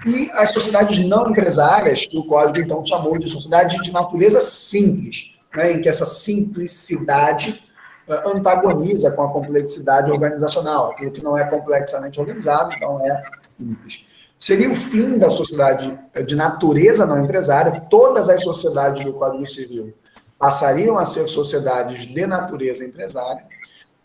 e as sociedades não empresárias, que o Código, então, chamou de sociedade de natureza simples, né, em que essa simplicidade antagoniza com a complexidade organizacional. Aquilo que não é complexamente organizado, então é simples. Seria o fim da sociedade de natureza não empresária. Todas as sociedades do Código Civil passariam a ser sociedades de natureza empresária.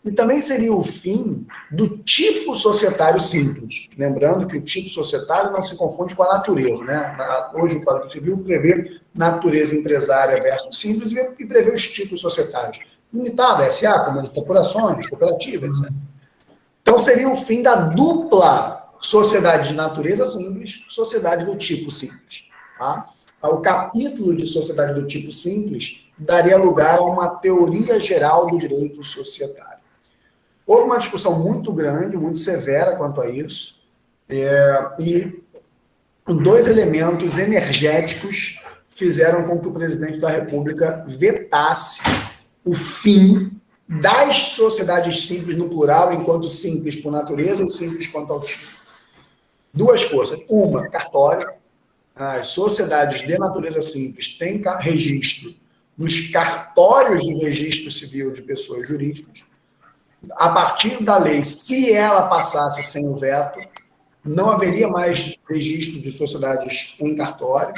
E também seria o fim do tipo societário simples. Lembrando que o tipo societário não se confunde com a natureza, né? Hoje o Código Civil prevê natureza empresária versus simples e prevê os tipos societários. Limitada, SA, como de corporações, cooperativas, etc. Então seria o fim da dupla sociedade de natureza simples, sociedade do tipo simples. Tá? O capítulo de sociedade do tipo simples daria lugar a uma teoria geral do direito societário. Houve uma discussão muito grande, muito severa quanto a isso, e dois elementos energéticos fizeram com que o presidente da República vetasse o fim das sociedades simples no plural, enquanto simples por natureza e simples quanto ao tipo. Duas forças. Uma, cartório. As sociedades de natureza simples têm registro nos cartórios de registro civil de pessoas jurídicas. A partir da lei, se ela passasse sem o veto, não haveria mais registro de sociedades em cartório,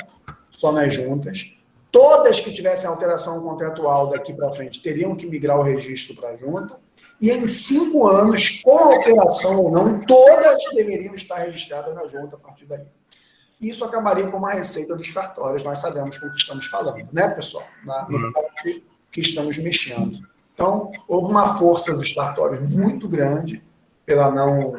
só nas juntas. Todas que tivessem alteração contratual daqui para frente teriam que migrar o registro para a junta. E em 5 anos, com alteração ou não, todas deveriam estar registradas na junta a partir daí. Isso acabaria com uma receita dos cartórios. Nós sabemos com o que estamos falando, né, pessoal? No ponto que estamos mexendo. Então, houve uma força dos cartórios muito grande pela não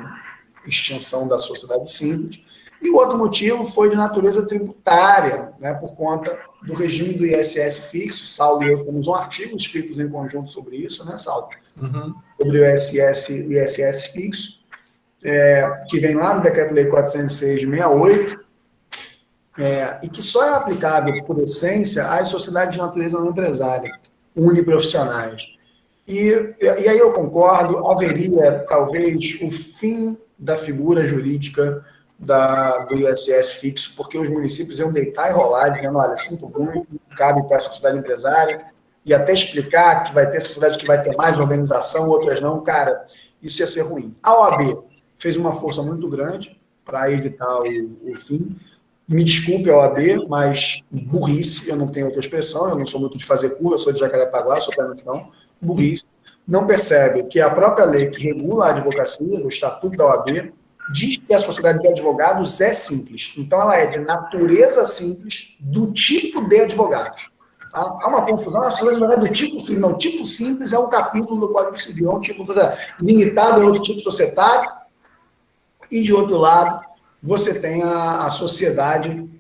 extinção da sociedade simples. E o outro motivo foi de natureza tributária, né, por conta do regime do ISS fixo. Saulo e eu temos um artigo escrito em conjunto sobre isso, né, Saulo? Sobre o ISS fixo, que vem lá no Decreto-Lei 406 de 68, e que só é aplicável, por essência, às sociedades de natureza não empresária, uniprofissionais. E aí eu concordo, haveria, talvez, o fim da figura jurídica do ISS fixo, porque os municípios iam deitar e rolar, dizendo, olha, sinto muito, cabe para a sociedade empresária, e até explicar que vai ter sociedade que vai ter mais organização, outras não, cara, isso ia ser ruim. A OAB fez uma força muito grande para evitar o fim. Me desculpe a OAB, mas burrice, eu não tenho outra expressão, eu não sou muito de fazer curva, eu sou de Jacarepaguá, sou pé no chão, burrice. Não percebe que a própria lei que regula a advocacia, o Estatuto da OAB, diz que a sociedade de advogados é simples. Então, ela é de natureza simples, do tipo de advogados. Há uma confusão, a sociedade de advogados do tipo simples. Não, tipo simples é um capítulo do Código Civil, é um tipo limitado, é outro tipo societário. E, de outro lado, você tem a sociedade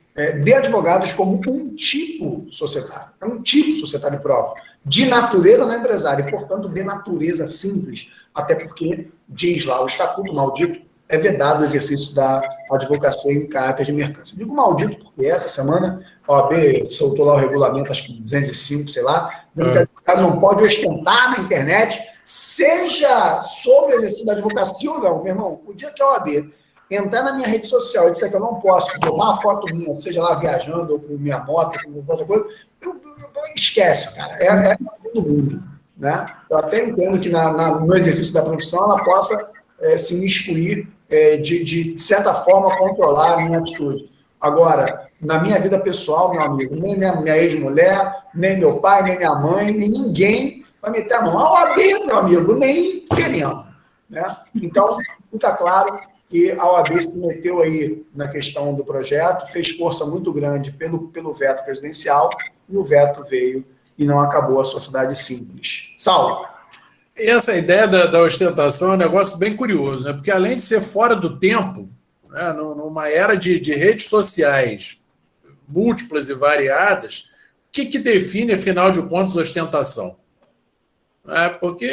de advogados como um tipo societário. É um tipo societário próprio, de natureza não empresária, e, portanto, de natureza simples, até porque, diz lá, o Estatuto maldito, é vedado o exercício da advocacia em caráter de mercância. Digo maldito porque essa semana a OAB soltou lá o regulamento, acho que 205, sei lá, dizendo que o advogado não pode ostentar na internet, seja sobre o exercício da advocacia ou não. Meu irmão, o dia que a OAB entrar na minha rede social e disser que eu não posso tomar uma foto minha, seja lá viajando, ou com minha moto, ou com outra coisa, esquece, cara. É do mundo. Né? Eu até entendo que no exercício da profissão ela possa se miscuir, de certa forma, controlar a minha atitude. Agora, na minha vida pessoal, meu amigo, nem minha ex-mulher, nem meu pai, nem minha mãe, nem ninguém vai meter a mão. A OAB, meu amigo, nem querendo. Né? Então, fica claro que a OAB se meteu aí na questão do projeto, fez força muito grande pelo veto presidencial, e o veto veio e não acabou a sociedade simples. Saulo. Essa ideia da ostentação é um negócio bem curioso, né? Porque além de ser fora do tempo, né, numa era de redes sociais múltiplas e variadas, o que define, afinal de contas, ostentação? Porque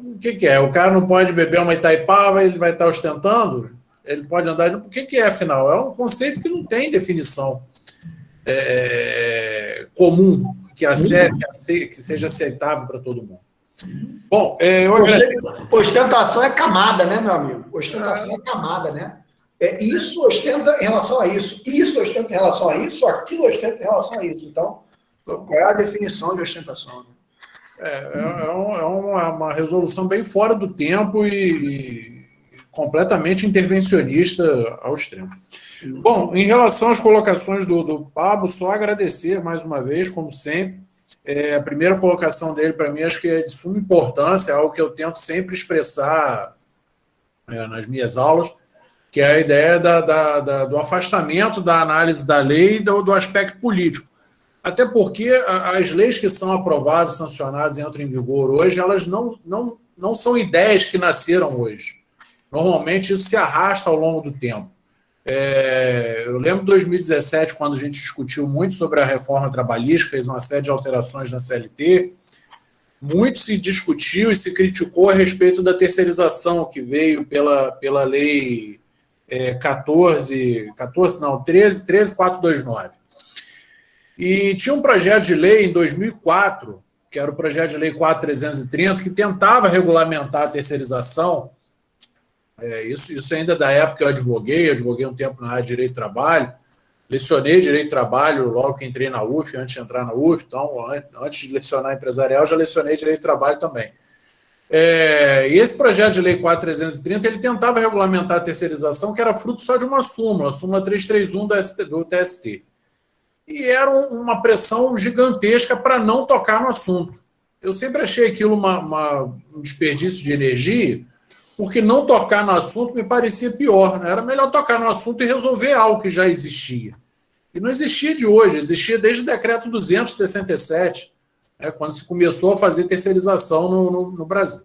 o que é? O cara não pode beber uma Itaipava, ele vai estar ostentando? Ele pode andar... O que é, afinal? É um conceito que não tem definição comum, que seja aceitável para todo mundo. Bom, eu agradeço. Ostentação é camada, né, meu amigo? Ostentação é camada, né? Isso ostenta em relação a isso, isso ostenta em relação a isso, aquilo ostenta em relação a isso. Então, qual é a definição de ostentação? É uma resolução bem fora do tempo e completamente intervencionista ao extremo. Bom, em relação às colocações do Pablo, só agradecer mais uma vez, como sempre. A primeira colocação dele, para mim, acho que é de suma importância, é algo que eu tento sempre expressar nas minhas aulas, que é a ideia do afastamento da análise da lei e do aspecto político. Até porque as leis que são aprovadas, sancionadas e entram em vigor hoje, elas não são ideias que nasceram hoje. Normalmente isso se arrasta ao longo do tempo. Eu lembro de 2017, quando a gente discutiu muito sobre a reforma trabalhista, fez uma série de alterações na CLT, muito se discutiu e se criticou a respeito da terceirização que veio pela lei 13.429. E tinha um projeto de lei em 2004, que era o projeto de lei 4.330, que tentava regulamentar a terceirização. Isso ainda da época que eu advoguei um tempo na área de Direito do Trabalho, lecionei Direito do Trabalho logo que entrei na UF, antes de entrar na UF, então, antes de lecionar empresarial, já lecionei Direito do Trabalho também. E esse projeto de lei 4.330, ele tentava regulamentar a terceirização, que era fruto só de uma súmula, a súmula 331 do TST. E era uma pressão gigantesca para não tocar no assunto. Eu sempre achei aquilo um desperdício de energia, porque não tocar no assunto me parecia pior, né? Era melhor tocar no assunto e resolver algo que já existia. E não existia de hoje, existia desde o decreto 267, quando se começou a fazer terceirização no Brasil.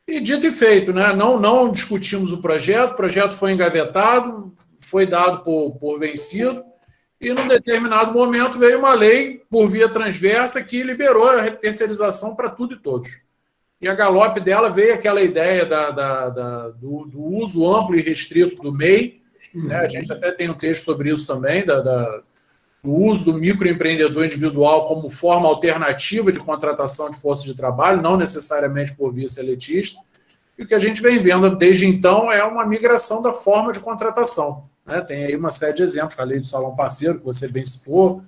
E dito e feito, né? Não discutimos o projeto foi engavetado, foi dado por vencido, e num determinado momento veio uma lei por via transversa que liberou a terceirização para tudo e todos. E a galope dela veio aquela ideia do uso amplo e restrito do MEI, né? A gente até tem um texto sobre isso também, do uso do microempreendedor individual como forma alternativa de contratação de força de trabalho, não necessariamente por via seletista. E o que a gente vem vendo desde então é uma migração da forma de contratação, né? Tem aí uma série de exemplos, a lei do salão parceiro, que você bem citou,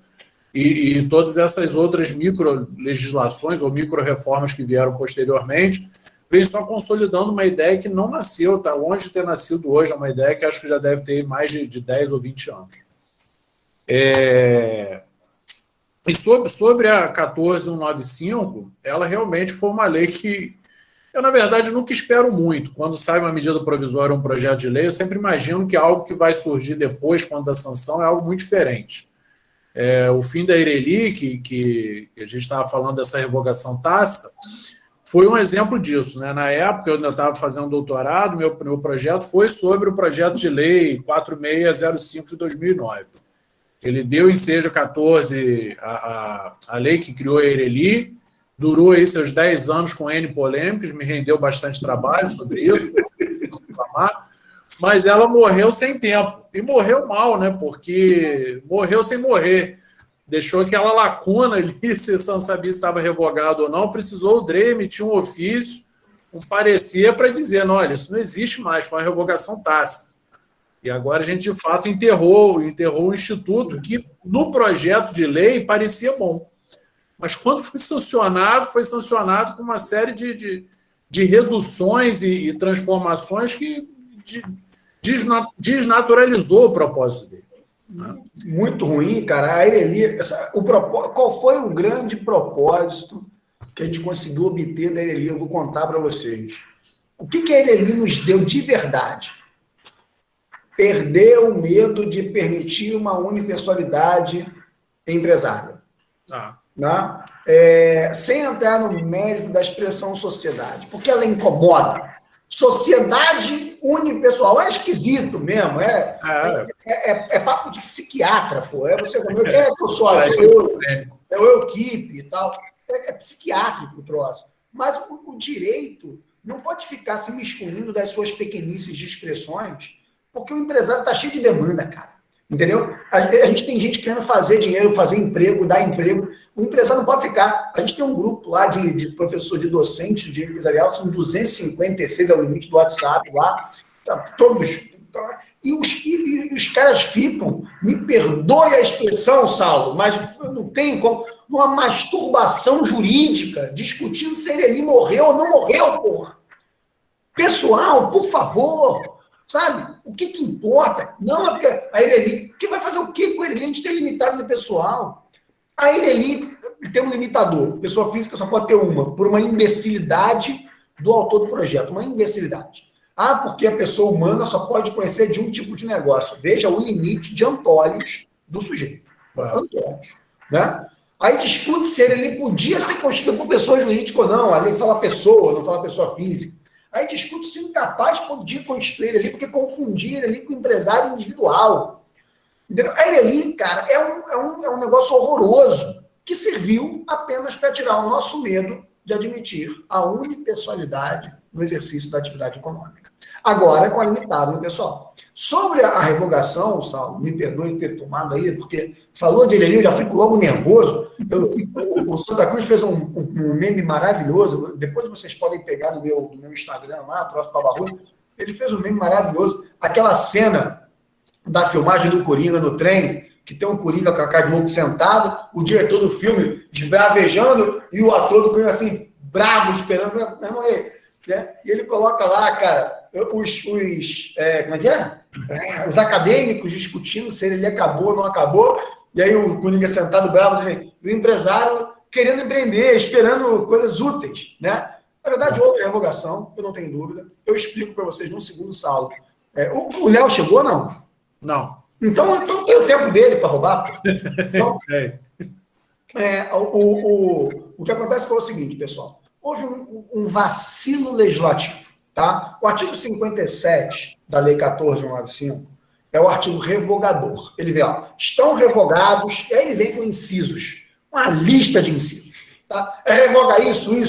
e todas essas outras micro-legislações ou micro-reformas que vieram posteriormente, vem só consolidando uma ideia que não nasceu, está longe de ter nascido hoje, é uma ideia que acho que já deve ter mais de 10 ou 20 anos. E sobre a 14.195, ela realmente foi uma lei que eu, na verdade, nunca espero muito. Quando sai uma medida provisória ou um projeto de lei, eu sempre imagino que algo que vai surgir depois, quando da sanção, é algo muito diferente. O fim da Eireli, que a gente estava falando dessa revogação tácita, foi um exemplo disso, né? Na época, eu ainda estava fazendo doutorado, meu projeto foi sobre o projeto de lei 4605 de 2009. Ele deu ensejo 14 a lei que criou a Eireli, durou aí seus 10 anos com N polêmicas, me rendeu bastante trabalho sobre isso, mas ela morreu sem tempo, e morreu mal, né? Porque morreu sem morrer, deixou aquela lacuna ali, se você não sabia se estava revogado ou não, precisou o DRE emitir um ofício, um parecer para dizer, não, olha, isso não existe mais, foi uma revogação tácita. E agora a gente, de fato, enterrou o Instituto, que no projeto de lei parecia bom. Mas quando foi sancionado com uma série de reduções e transformações que desnaturalizou o propósito dele. Muito ruim, cara. A Eireli, qual foi o grande propósito que a gente conseguiu obter da Eireli? Eu vou contar para vocês. O que a Eireli nos deu de verdade? Perder o medo de permitir uma unipessoalidade empresária. Né? Sem entrar no mérito da expressão sociedade, porque ela incomoda. Sociedade unipessoal é esquisito mesmo, é papo de psiquiatra, pô. Você quem é que eu sou? É o equipe e tal. É psiquiátrico o troço. Mas o direito não pode ficar se miscuindo das suas pequenices de expressões, porque o empresário está cheio de demanda, cara. Entendeu? A gente tem gente querendo fazer dinheiro, fazer emprego, dar emprego. O empresário não pode ficar. A gente tem um grupo lá de professor, de docente, de empresarial, são 256, é o limite do WhatsApp lá. Tá, todos. E os caras ficam, me perdoe a expressão, Saulo, mas eu não tenho como, numa masturbação jurídica, discutindo se ele morreu ou não morreu, porra. Pessoal, por favor. Sabe? O que importa? Não é porque a Ireli... Que vai fazer o que com a Ireli? A gente tem limitado de pessoal. A Ireli tem um limitador. Pessoa física só pode ter uma, por uma imbecilidade do autor do projeto. Uma imbecilidade. Ah, porque a pessoa humana só pode conhecer de um tipo de negócio. Veja o limite de Antólios do sujeito. Antólios. Né? Aí discute se ele podia ser constituído por pessoa jurídica ou não. A lei fala pessoa, não fala pessoa física. Aí discute se incapaz podia constituir ele ali, porque confundir ele com empresário individual. Entendeu? Ele ali, cara, é um negócio horroroso que serviu apenas para tirar o nosso medo de admitir a unipessoalidade no exercício da atividade econômica. Agora, com a limitada no pessoal. Sobre a revogação, Saulo, me perdoe ter tomado aí, porque falou de ele, eu já fico logo nervoso. O Santa Cruz fez um meme maravilhoso, depois vocês podem pegar no meu Instagram lá, próximo para Barulho. Ele fez um meme maravilhoso, aquela cena da filmagem do Coringa no trem, que tem um Coringa com a cara de roupa sentado, o diretor do filme esbravejando e o ator do Coringa assim, bravo, esperando, vai morrer. Né? E ele coloca lá, cara, como é que é? Os acadêmicos discutindo se ele acabou ou não acabou, e aí o Coringa sentado bravo, dizendo, o empresário querendo empreender, esperando coisas úteis, né? Na verdade, houve revogação, eu não tenho dúvida. Eu explico para vocês num segundo, Saulo. O Léo chegou, não? Não. Então tem o tempo dele para roubar. Então, o que acontece foi o seguinte, pessoal. Houve um vacilo legislativo. Tá? O artigo 57 da Lei 14.195 é o artigo revogador. Ele vê, ó, estão revogados, e aí ele vem com incisos, uma lista de incisos. Tá? Revoga isso. E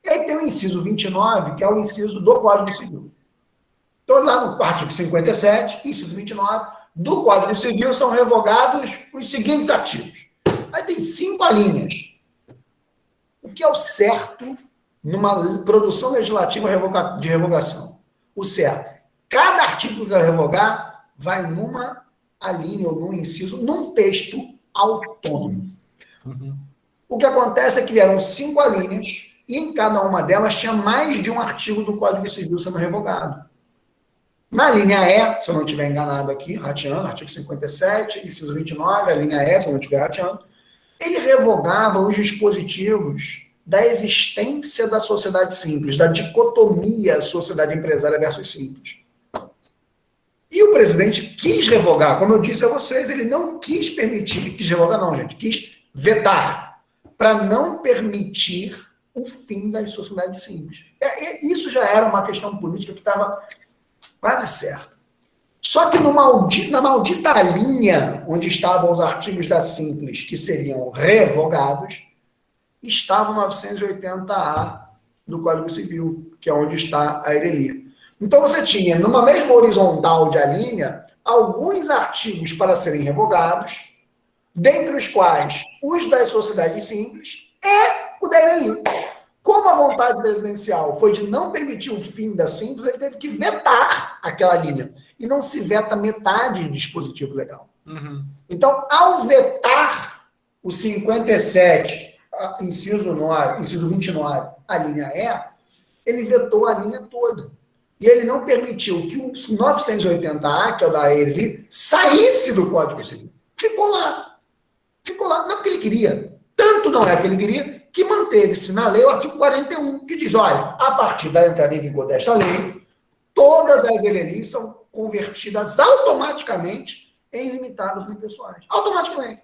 aí tem o inciso 29, que é o inciso do Código Civil. Então, lá no artigo 57, inciso 29, do Código Civil são revogados os seguintes artigos. Aí tem 5 alíneas. O que é o certo numa produção legislativa de revogação? O certo. Cada artigo que eu quero revogar vai numa alínea ou num inciso, num texto autônomo. Uhum. O que acontece é que vieram 5 alíneas e em cada uma delas tinha mais de um artigo do Código Civil sendo revogado. Na linha E, se eu não estiver enganado aqui, rateando, artigo 57, inciso 29, a linha E, se eu não estiver rateando, ele revogava os dispositivos da existência da sociedade simples, da dicotomia sociedade empresária versus simples. E o presidente quis revogar, como eu disse a vocês, ele não quis permitir, quis revogar não, gente, quis vetar, para não permitir o fim das sociedades simples. Isso já era uma questão política que estava quase certa. Só que na maldita linha onde estavam os artigos da Simples que seriam revogados, estava o 980A do Código Civil, que é onde está a Ireli. Então você tinha, numa mesma horizontal de alínea, alguns artigos para serem revogados, dentre os quais os das sociedades simples e o da Ireli. Como a vontade presidencial foi de não permitir o fim da Simples, ele teve que vetar aquela linha. E não se veta metade de dispositivo legal. Uhum. Então, ao vetar o 57, inciso 9, inciso 29, a linha E, ele vetou a linha toda. E ele não permitiu que o 980A, que é o da Ireli, saísse do Código Civil. Ficou lá. Ficou lá. Não é porque ele queria. Tanto não é que ele queria, que manteve-se na lei o artigo 41, que diz, olha, a partir da entrada em vigor desta lei, todas as Irelis são convertidas automaticamente em limitados unipessoais. Automaticamente.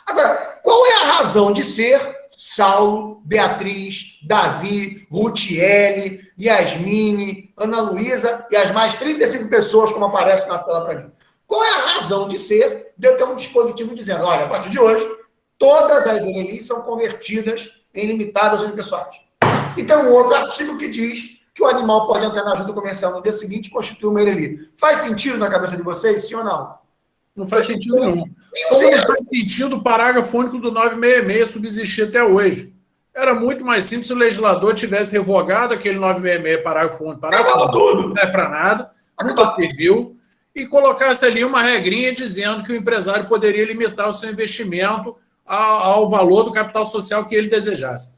Agora, qual é a razão de ser Saulo, Beatriz, Davi, Rutiele, Yasmine, Ana Luísa e as mais 35 pessoas, como aparece na tela para mim? Qual é a razão de ser de eu ter um dispositivo dizendo, olha, a partir de hoje, todas as Irelis são convertidas em limitadas unipessoais. E tem um outro artigo que diz que o animal pode entrar na junta comercial no dia seguinte e constituir uma Ireli. Faz sentido na cabeça de vocês, sim ou não? Não faz sentido nenhum. Como não faz sentido o parágrafo único do 966 subsistir até hoje? Era muito mais simples se o legislador tivesse revogado aquele 966, parágrafo único. Parágrafo único não serve para nada, nunca serviu, e colocasse ali uma regrinha dizendo que o empresário poderia limitar o seu investimento ao valor do capital social que ele desejasse.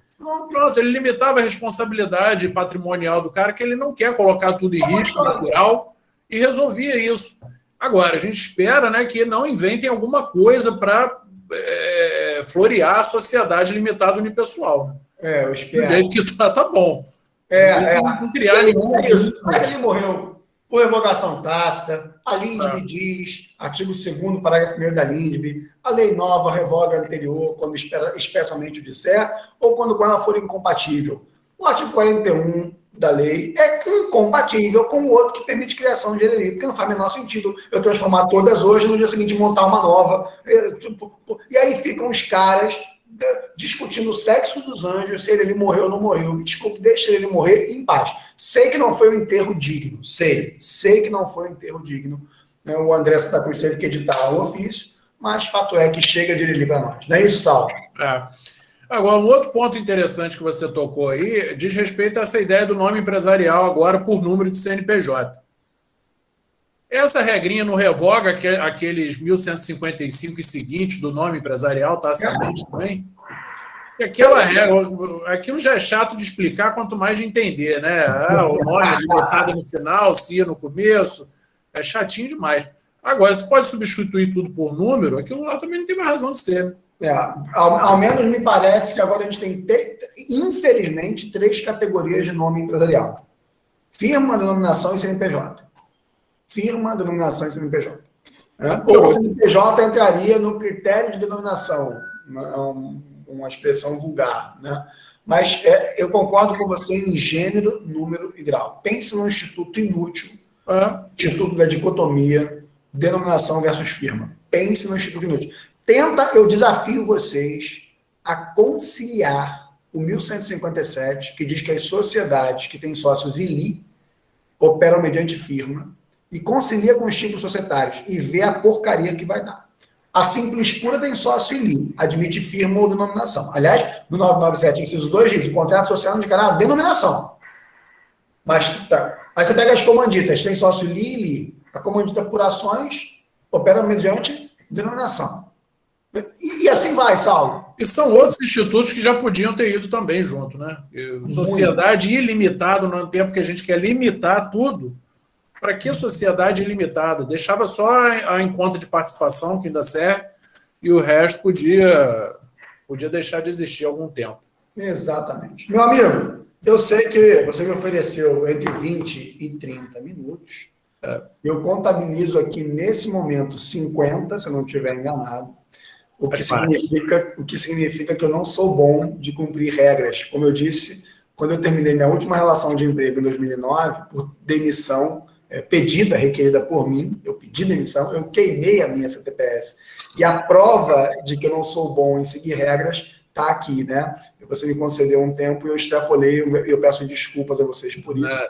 Pronto, ele limitava a responsabilidade patrimonial do cara, que ele não quer colocar tudo em risco natural, e resolvia isso. Agora, a gente espera, né, que não inventem alguma coisa para florear a sociedade limitada unipessoal. Eu espero. Do jeito que tá bom. Não criar nenhum. Ele morreu por revogação tácita, a LINDB diz, artigo 2º, parágrafo 1º da LINDB, a lei nova revoga a anterior quando expressamente o disser, ou quando ela for incompatível. O artigo 41 da lei é incompatível com o outro que permite criação de Ireli, porque não faz o menor sentido eu transformar todas hoje no dia seguinte montar uma nova. E aí ficam os caras discutindo o sexo dos anjos, se ele morreu ou não morreu. Me desculpe, deixa ele morrer em paz. Sei que não foi um enterro digno, sei que não foi um enterro digno. O André Santa Cruz teve que editar o ofício, mas fato é que chega de Ireli para nós. Não é isso, Saulo? Agora, um outro ponto interessante que você tocou aí diz respeito a essa ideia do nome empresarial agora por número de CNPJ. Essa regrinha não revoga aqueles 1155 e seguintes do nome empresarial, está ascendente também? E aquela regra, aquilo já é chato de explicar, quanto mais de entender, né? O nome limitado no final, CIA no começo, é chatinho demais. Agora, se pode substituir tudo por número, aquilo lá também não tem mais razão de ser. Ao menos me parece que agora a gente tem, infelizmente, 3 categorias de nome empresarial. Firma, denominação e CNPJ. Firma, denominação e CNPJ. Ou o CNPJ entraria no critério de denominação, uma expressão vulgar, né? Mas eu concordo com você em gênero, número e grau. Pense no instituto inútil, instituto da dicotomia, denominação versus firma. Pense no instituto inútil. Eu desafio vocês a conciliar o 1157, que diz que as sociedades que têm sócios ILI operam mediante firma, e concilia com os tipos societários e vê a porcaria que vai dar. A Simples Pura tem sócio ILI, admite firma ou denominação. Aliás, no 997, inciso 2, diz o contrato social indicará a denominação. Mas aí você pega as comanditas, tem sócio ILI e ILI. A comandita por ações opera mediante denominação. E assim vai, Saulo. E são outros institutos que já podiam ter ido também junto, né? Sociedade ilimitada, no tempo que a gente quer limitar tudo. Para que sociedade ilimitada? Deixava só a em conta de participação, que ainda serve, e o resto podia deixar de existir há algum tempo. Exatamente. Meu amigo, eu sei que você me ofereceu entre 20 e 30 minutos. Eu contabilizo aqui, nesse momento, 50, se eu não estiver enganado. O que significa que eu não sou bom de cumprir regras. Como eu disse, quando eu terminei minha última relação de emprego em 2009, por demissão pedida, requerida por mim, eu pedi demissão, eu queimei a minha CTPS. E a prova de que eu não sou bom em seguir regras está aqui, né? Você me concedeu um tempo e eu extrapolei, eu peço desculpas a vocês por isso.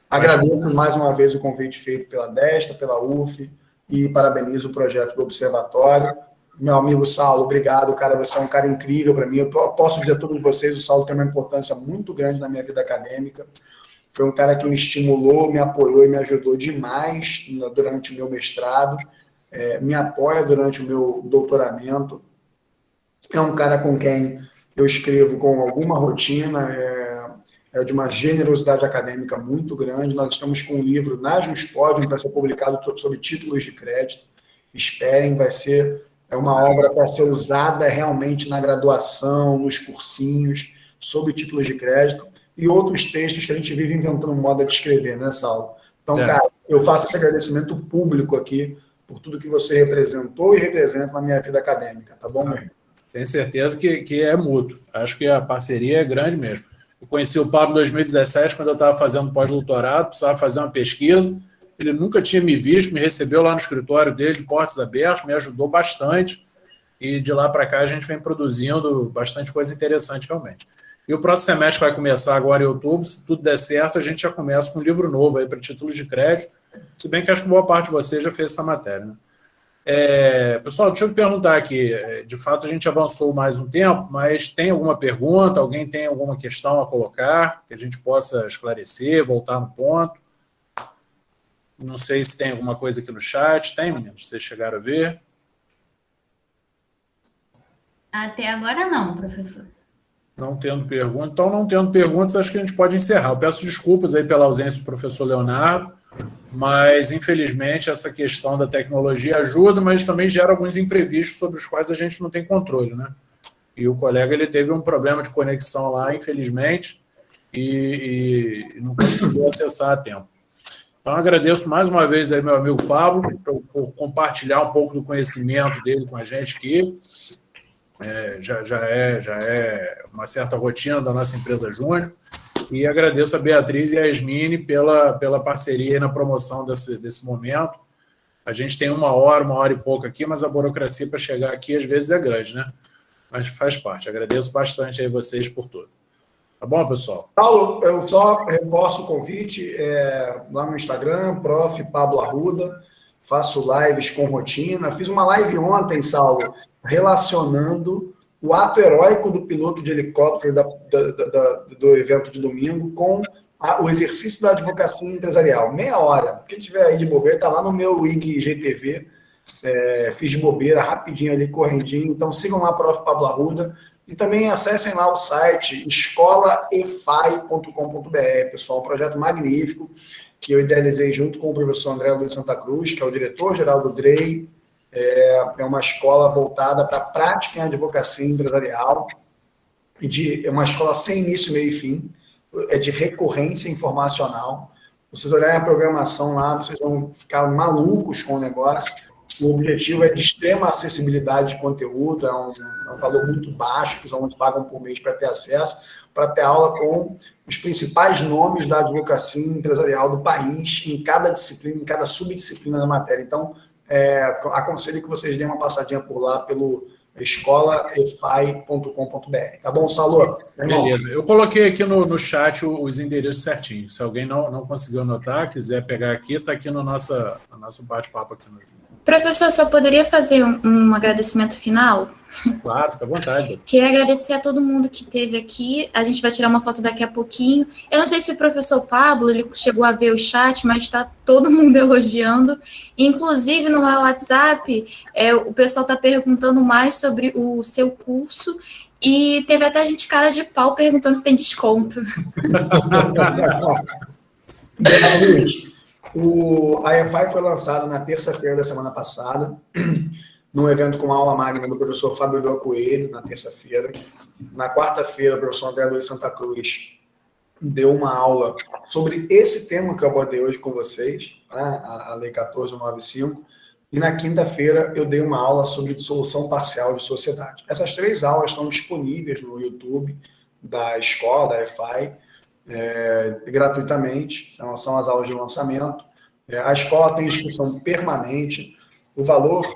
Agradeço mais uma vez o convite feito pela Destra, pela UF, e parabenizo o projeto do Observatório. Meu amigo Saulo, obrigado, cara, você é um cara incrível para mim. Eu posso dizer a todos vocês, o Saulo tem uma importância muito grande na minha vida acadêmica. Foi um cara que me estimulou, me apoiou e me ajudou demais durante o meu mestrado, me apoia durante o meu doutoramento. É um cara com quem eu escrevo com alguma rotina, é de uma generosidade acadêmica muito grande. Nós estamos com um livro na Juspodium para ser publicado sobre títulos de crédito. Esperem, vai ser uma obra para ser usada realmente na graduação, nos cursinhos, sobre títulos de crédito. E outros textos que a gente vive inventando moda de escrever, né, Saulo? Então, cara, eu faço esse agradecimento público aqui por tudo que você representou e representa na minha vida acadêmica, tá bom, meu irmão? Tenho certeza que é mútuo. Acho que a parceria é grande mesmo. Eu conheci o Pablo em 2017, quando eu estava fazendo pós-doutorado, precisava fazer uma pesquisa. Ele nunca tinha me visto, me recebeu lá no escritório dele, de portas abertas, me ajudou bastante. E de lá para cá a gente vem produzindo bastante coisa interessante, realmente. E o próximo semestre vai começar agora em outubro. Se tudo der certo, a gente já começa com um livro novo aí para títulos de crédito, se bem que acho que boa parte de vocês já fez essa matéria, né? Pessoal, deixa eu perguntar aqui, de fato a gente avançou mais um tempo, mas tem alguma pergunta, alguém tem alguma questão a colocar, que a gente possa esclarecer, voltar no ponto? Não sei se tem alguma coisa aqui no chat. Tem, meninos? Vocês chegaram a ver? Até agora não, professor. Não tendo perguntas. Então, não tendo perguntas, acho que a gente pode encerrar. Eu peço desculpas aí pela ausência do professor Leonardo, mas, infelizmente, essa questão da tecnologia ajuda, mas também gera alguns imprevistos sobre os quais a gente não tem controle, né? E o colega, ele teve um problema de conexão lá, infelizmente, e não conseguiu acessar a tempo. Então, agradeço mais uma vez aí meu amigo Pablo por compartilhar um pouco do conhecimento dele com a gente aqui. Já é uma certa rotina da nossa empresa Júnior. E agradeço a Beatriz e a Yasmine pela parceria na promoção desse momento. A gente tem uma hora e pouco aqui, mas a burocracia para chegar aqui às vezes é grande, né? Mas faz parte. Agradeço bastante aí vocês por tudo. Tá bom, pessoal? Paulo, eu só reforço o convite lá no Instagram, Prof. Pablo Arruda, faço lives com rotina. Fiz uma live ontem, Saulo, relacionando o ato heróico do piloto de helicóptero do evento de domingo com o exercício da advocacia empresarial. Meia hora. Quem tiver aí de bobeira, está lá no meu IGTV. Fiz de bobeira, rapidinho ali, correndinho. Então, sigam lá, Prof. Pablo Arruda. E também acessem lá o site escolaefai.com.br, pessoal, um projeto magnífico que eu idealizei junto com o professor André Luiz Santa Cruz, que é o diretor-geral do DREI. É uma escola voltada para a prática em advocacia empresarial, é uma escola sem início, meio e fim, é de recorrência informacional. Vocês olharem a programação lá, vocês vão ficar malucos com o negócio. O objetivo é de extrema acessibilidade de conteúdo, é um valor muito baixo, que os alunos pagam por mês para ter acesso, para ter aula com os principais nomes da advocacia empresarial do país, em cada disciplina, em cada subdisciplina da matéria. Então, aconselho que vocês deem uma passadinha por lá, pelo escolaefai.com.br. Tá bom, Saulo? Beleza. Eu coloquei aqui no chat os endereços certinhos. Se alguém não conseguiu anotar, quiser pegar aqui, está aqui no nosso bate-papo aqui no... Professor, só poderia fazer um agradecimento final? Claro, fica à vontade. Queria agradecer a todo mundo que esteve aqui. A gente vai tirar uma foto daqui a pouquinho. Eu não sei se o professor Pablo ele chegou a ver o chat, mas está todo mundo elogiando. Inclusive, no meu WhatsApp, o pessoal está perguntando mais sobre o seu curso e teve até gente cara de pau perguntando se tem desconto. A EFAI foi lançada na terça-feira da semana passada, num evento com aula magna do professor Fábio Lua Coelho, na terça-feira. Na quarta-feira, o professor André Luiz Santa Cruz deu uma aula sobre esse tema que eu abordei hoje com vocês, a Lei 1495, e na quinta-feira eu dei uma aula sobre dissolução parcial de sociedade. Essas 3 aulas estão disponíveis no YouTube da escola, da EFAI, gratuitamente, são as aulas de lançamento. A escola tem inscrição permanente, o valor,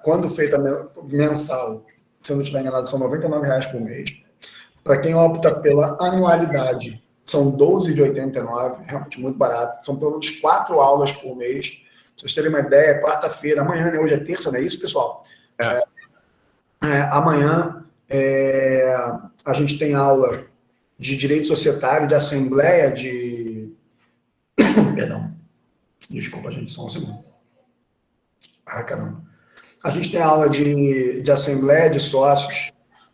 quando feita mensal, se eu não estiver enganado, são R$ 99,00 por mês. Para quem opta pela anualidade, são R$ 12,89, realmente muito barato, são pelo menos 4 aulas por mês. Pra vocês terem uma ideia, quarta-feira, amanhã, né? Hoje é terça, não é isso, pessoal? Amanhã a gente tem aula de direito societário, de assembleia de... Perdão. Desculpa, gente, só um segundo. Caramba. A gente tem aula de assembleia de sócios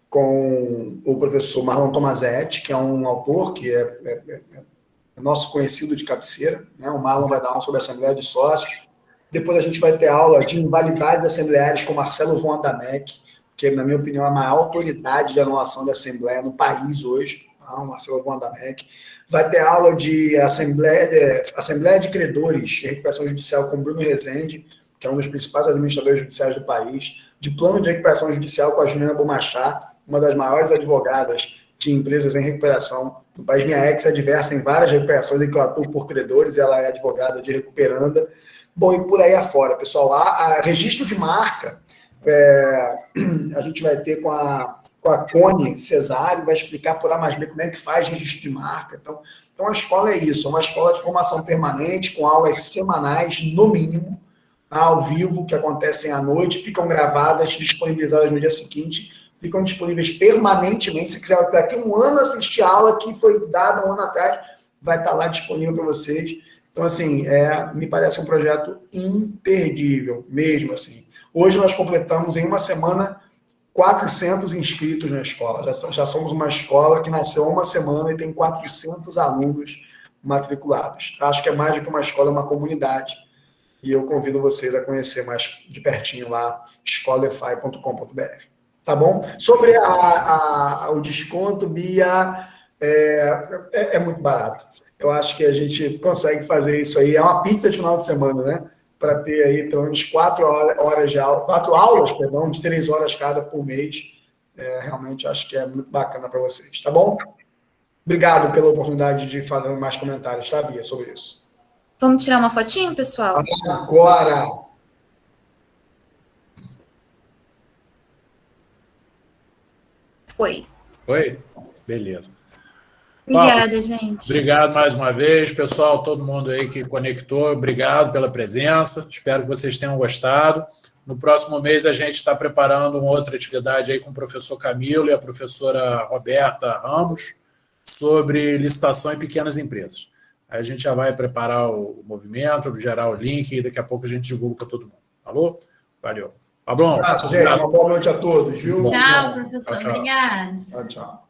com o professor Marlon Tomazetti, que é um autor que é nosso conhecido de cabeceira, né? O Marlon vai dar aula sobre assembleia de sócios. Depois a gente vai ter aula de invalidades assembleares com Marcelo von Adamek, que, na minha opinião, é a maior autoridade de anulação de assembleia no país hoje. O Marcelo von Adamek. Vai ter aula de assembleia de credores e recuperação judicial com Bruno Rezende, que é um dos principais administradores judiciais do país, de plano de recuperação judicial com a Juliana Bomachá, uma das maiores advogadas de empresas em recuperação do país. Minha ex é diversa em várias recuperações em que eu atuo por credores, ela é advogada de recuperanda. Bom, e por aí afora, pessoal, lá, registro de marca, A gente vai ter com a Cone Cesário, vai explicar por A mais B como é que faz registro de marca. Então, a escola é isso, é uma escola de formação permanente, com aulas semanais, no mínimo, ao vivo, que acontecem à noite, ficam gravadas, disponibilizadas no dia seguinte, ficam disponíveis permanentemente. Se quiser daqui um ano assistir a aula que foi dada um ano atrás, vai estar lá disponível para vocês. Então, assim, me parece um projeto imperdível, mesmo assim. Hoje nós completamos, em uma semana, 400 inscritos na escola. Já somos uma escola que nasceu há uma semana e tem 400 alunos matriculados. Acho que é mais do que uma escola, é uma comunidade. E eu convido vocês a conhecer mais de pertinho lá, escolefai.com.br. Tá bom? Sobre o desconto, Bia, é muito barato. Eu acho que a gente consegue fazer isso aí. É uma pizza de final de semana, né? Para ter aí pelo menos 4 aulas, de 3 horas cada por mês. Realmente acho que é muito bacana para vocês, tá bom? Obrigado pela oportunidade de fazer mais comentários, tá, Bia, sobre isso. Vamos tirar uma fotinho, pessoal? Agora! Foi. Foi? Beleza. Obrigada, gente. Obrigado mais uma vez, pessoal, todo mundo aí que conectou, obrigado pela presença, espero que vocês tenham gostado. No próximo mês a gente está preparando uma outra atividade aí com o professor Camilo e a professora Roberta Ramos sobre licitação em pequenas empresas. Aí a gente já vai preparar o movimento, gerar o link e daqui a pouco a gente divulga para todo mundo. Falou? Valeu. Tá bom? Gente, uma boa noite a todos, viu? Tchau, professor. Obrigada. Tchau.